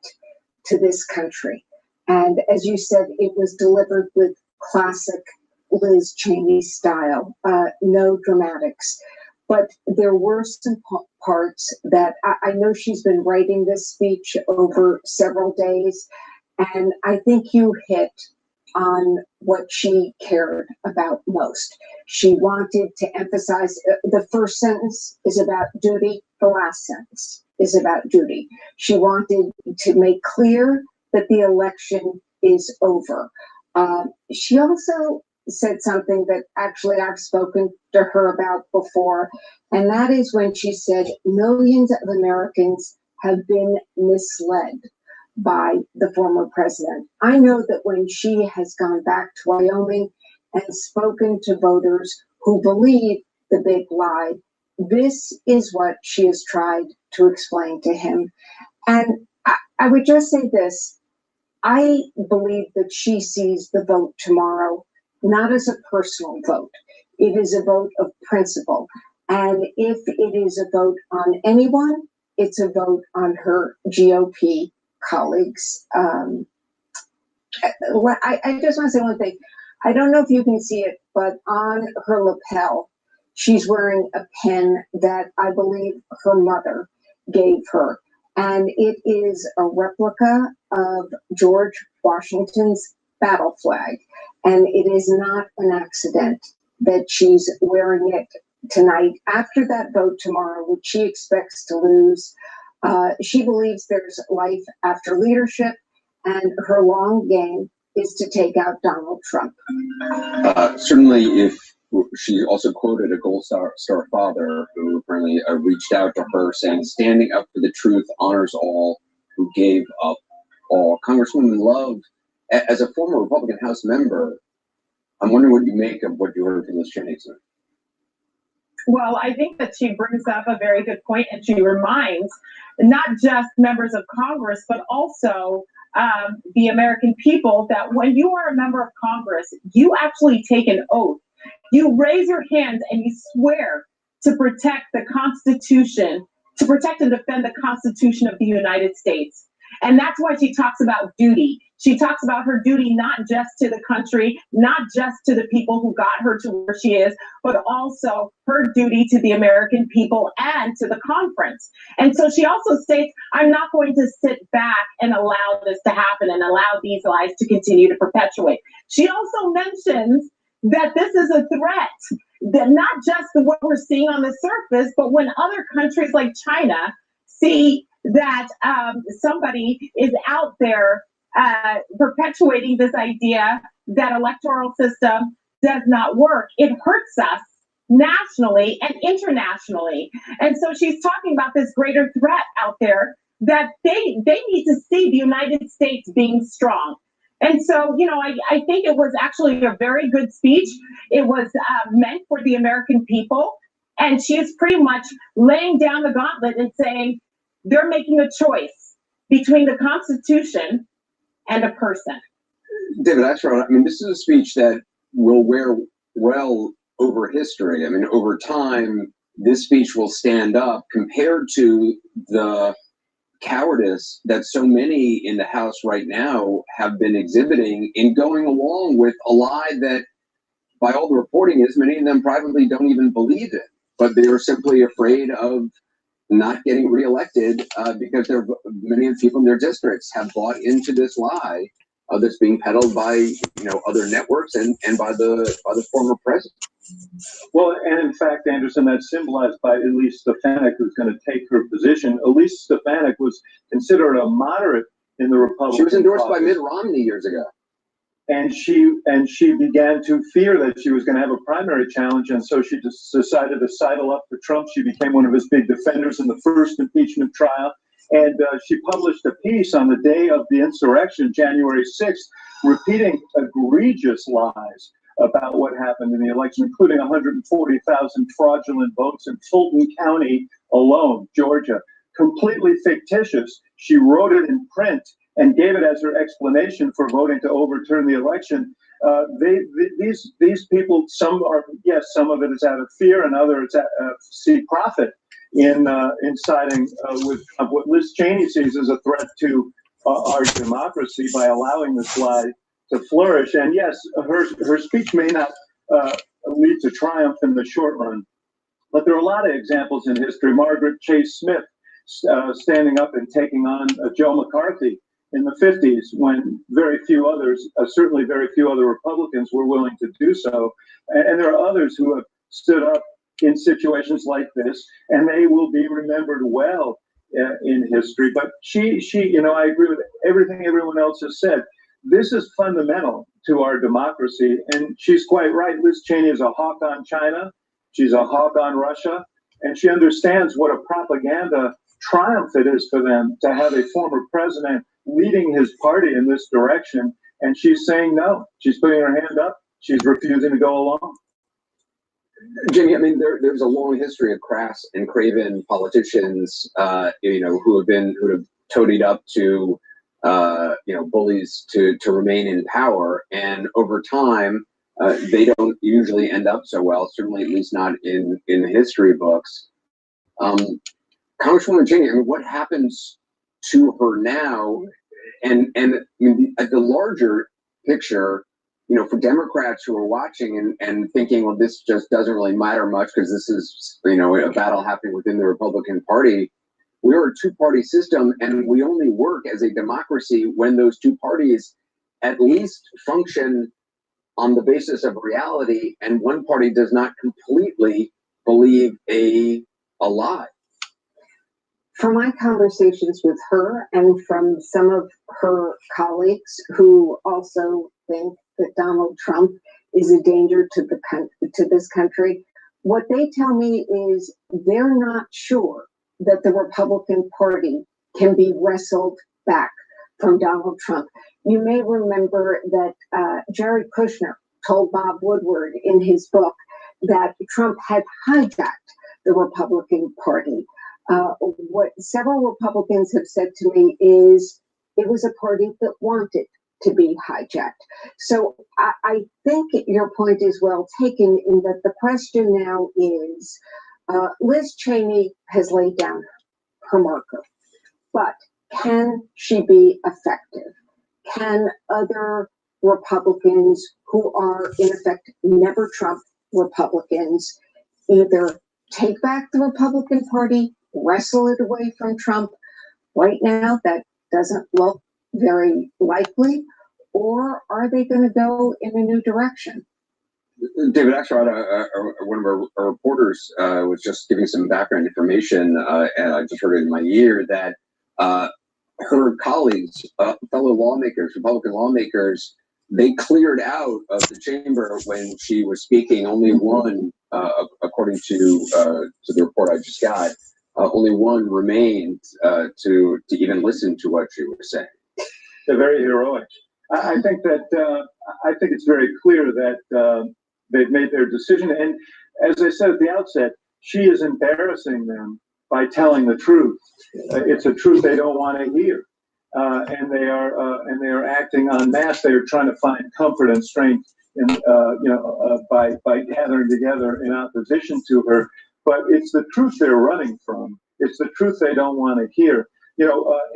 to this country. And as you said, it was delivered with classic Liz Cheney style, no dramatics. But there were some parts that I know she's been writing this speech over several days, and I think you hit on what she cared about most. She wanted to emphasize the first sentence is about duty, the last sentence is about duty. She wanted to make clear that the election is over. She also said something that actually I've spoken to her about before, and that is when she said millions of Americans have been misled by the former president. I know that when she has gone back to Wyoming and spoken to voters who believe the big lie, this is what she has tried to explain to him. And I would just say this, I believe that she sees the vote tomorrow not as a personal vote. It is a vote of principle. And if it is a vote on anyone, it's a vote on her GOP colleagues. I just want to say one thing. I don't know if you can see it, but on her lapel, She's wearing a pen that I believe her mother gave her. And it is a replica of George Washington's battle flag. And it is not an accident that she's wearing it tonight after that vote tomorrow, which she expects to lose. She believes there's life after leadership, and her long game is to take out Donald Trump. Certainly, if she also quoted a Gold Star father who apparently reached out to her saying, "Standing up for the truth honors all who gave up all." Congresswoman Love, as a former Republican House member, I'm wondering what you make of what you heard from Liz Cheney tonight. Well, I think that she brings up a very good point, and she reminds not just members of Congress, but also the American people that when you are a member of Congress, you actually take an oath. You raise your hands and you swear to protect the Constitution, to protect and defend the Constitution of the United States. And that's why she talks about duty. She talks about her duty not just to the country, not just to the people who got her to where she is, but also her duty to the American people and to the conference. And so she also states, I'm not going to sit back and allow this to happen and allow these lies to continue to perpetuate. She also mentions that this is a threat, that not just what we're seeing on the surface, but when other countries like China see that somebody is out there perpetuating this idea that electoral system does not work, it hurts us nationally and internationally. And so she's talking about this greater threat out there that they need to see the United States being strong. And so, you know, I think it was actually a very good speech. It was meant for the American people. And she is pretty much laying down the gauntlet and saying they're making a choice between the Constitution and a person. David Axelrod, I mean, this is a speech that will wear well over history. I mean, over time, this speech will stand up compared to the cowardice that so many in the House right now have been exhibiting in going along with a lie that, by all the reporting is, many of them privately don't even believe in, but they are simply afraid of not getting reelected because many of the people in their districts have bought into this lie that's being peddled by other networks and by the former president. Well, and in fact, Anderson, that's symbolized by Elise Stefanik, who's going to take her position. Elise Stefanik was considered a moderate in the Republican. She was endorsed by caucus. Mitt Romney years ago. And she began to fear that she was going to have a primary challenge, and so she just decided to sidle up for Trump. She became one of his big defenders in the first impeachment trial, and she published a piece on the day of the insurrection, January 6th, repeating egregious lies about what happened in the election, including 140,000 fraudulent votes in Fulton County alone, Georgia. Completely fictitious. She wrote it in print and gave it as her explanation for voting to overturn the election. These people, some of it is out of fear, and others see profit in siding with what Liz Cheney sees as a threat to our democracy by allowing this lie to flourish. And yes, her speech may not lead to triumph in the short run, but there are a lot of examples in history. Margaret Chase Smith standing up and taking on Joe McCarthy in the 50s, when very few others, certainly very few other Republicans, were willing to do so. And there are others who have stood up in situations like this, and they will be remembered well in history. But she, I agree with everything everyone else has said. This is fundamental to our democracy, and she's quite right. Liz Cheney is a hawk on China. She's a hawk on Russia, and she understands what a propaganda triumph it is for them to have a former president leading his party in this direction. And she's saying no. She's putting her hand up. She's refusing to go along. Jimmy, I mean, there's a long history of crass and craven politicians, who have toadied up to, bullies to remain in power. And over time, they don't usually end up so well, certainly at least not in the history books. Congresswoman Cheney, I mean, what happens to her now? And I mean, at the larger picture, for Democrats who are watching and thinking, well, this just doesn't really matter much because this is, a battle happening within the Republican Party. We're a two-party system, and we only work as a democracy when those two parties at least function on the basis of reality, and one party does not completely believe a lie. From my conversations with her and from some of her colleagues who also think that Donald Trump is a danger to this country, what they tell me is they're not sure that the Republican Party can be wrestled back from Donald Trump. You may remember that Jared Kushner told Bob Woodward in his book that Trump had hijacked the Republican Party. What several Republicans have said to me is it was a party that wanted to be hijacked. So I think your point is well taken in that the question now is Liz Cheney has laid down her marker, but can she be effective? Can other Republicans who are in effect never Trump Republicans either take back the Republican Party, wrestle it away from Trump? Right now, that doesn't look very likely. Or are they going to go in a new direction? David Axelrod, one of our reporters, was just giving some background information, and I just heard it in my ear that her colleagues, fellow lawmakers, Republican lawmakers, they cleared out of the chamber when she was speaking. Only one, according to the report I just got, only one remained to even listen to what she was saying. They're very heroic. I think it's very clear that they've made their decision. And as I said at the outset, she is embarrassing them by telling the truth. It's a truth they don't want to hear. And they are acting en masse. They are trying to find comfort and strength in, by gathering together in opposition to her. But it's the truth they're running from. It's the truth they don't want to hear.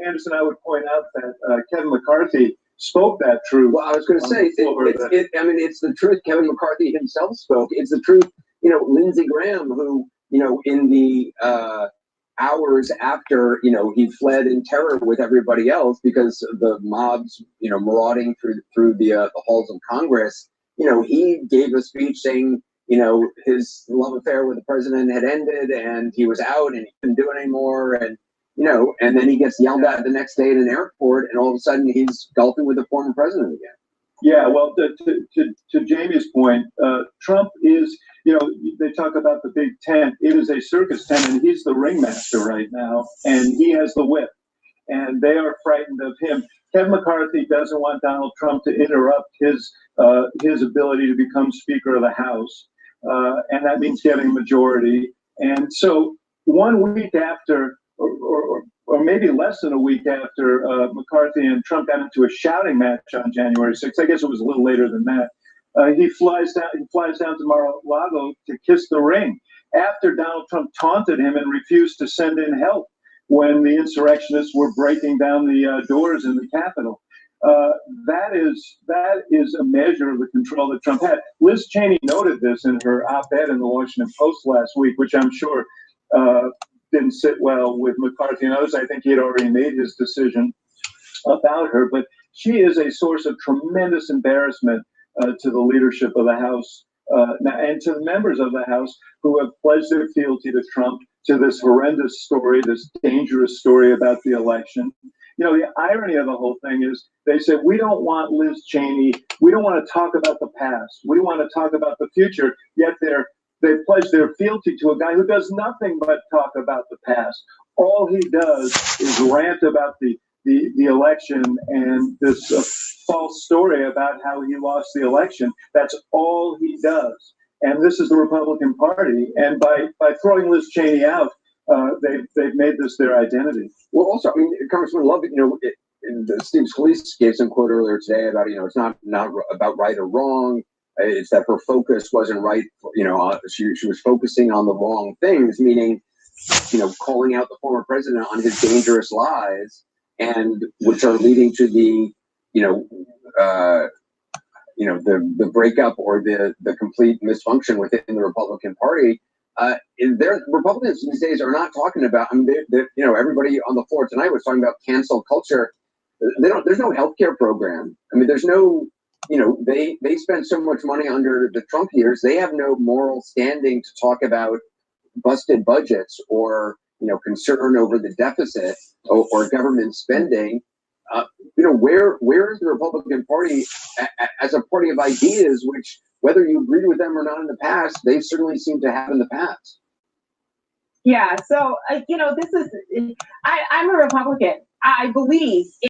Anderson, I would point out that Kevin McCarthy spoke that truth. Well, I was going to say, it's the truth Kevin McCarthy himself spoke. It's the truth, Lindsey Graham, who, in the hours after, he fled in terror with everybody else because the mobs, marauding through the halls of Congress, he gave a speech saying, his love affair with the president had ended and he was out and he couldn't do it anymore. And, and then he gets yelled at the next day at an airport and all of a sudden he's golfing with the former president again. Yeah, well, to Jamie's point, Trump is, they talk about the big tent. It is a circus tent, and he's the ringmaster right now, and he has the whip, and they are frightened of him. Kevin McCarthy doesn't want Donald Trump to interrupt his ability to become Speaker of the House, and that means getting a majority. And so 1 week after, or maybe less than a week after McCarthy and Trump got into a shouting match on January 6th, I guess it was a little later than that, he flies down to Mar-a-Lago to kiss the ring after Donald Trump taunted him and refused to send in help when the insurrectionists were breaking down the doors in the Capitol. That is a measure of the control that Trump had. Liz Cheney noted this in her op-ed in the Washington Post last week, which I'm sure didn't sit well with McCarthy and others. I think he had already made his decision about her, but she is a source of tremendous embarrassment to the leadership of the House and to the members of the House who have pledged their fealty to Trump, to this horrendous story, this dangerous story about the election. The irony of the whole thing is they said, we don't want Liz Cheney, we don't want to talk about the past, we want to talk about the future, yet they pledge their fealty to a guy who does nothing but talk about the past. All he does is rant about the election and this false story about how he lost the election. That's all he does. And this is the Republican Party. And by throwing Liz Cheney out, they've made this their identity. Well, also, Congressman Love, Steve Scalise gave some quote earlier today about, it's not about right or wrong. It's that her focus wasn't right. She was focusing on the wrong things, meaning, calling out the former president on his dangerous lies, and which are leading to the, the breakup or the complete misfunction within the Republican Party. Republicans these days are not talking about. I mean, everybody on the floor tonight was talking about cancel culture. There's no healthcare program. I mean, there's no. They spend so much money under the Trump years. They have no moral standing to talk about busted budgets or concern over the deficit or government spending. Where is the Republican Party as a party of ideas, which, whether you agreed with them or not in the past, they certainly seem to have in the past. Yeah. So, I'm a Republican. I believe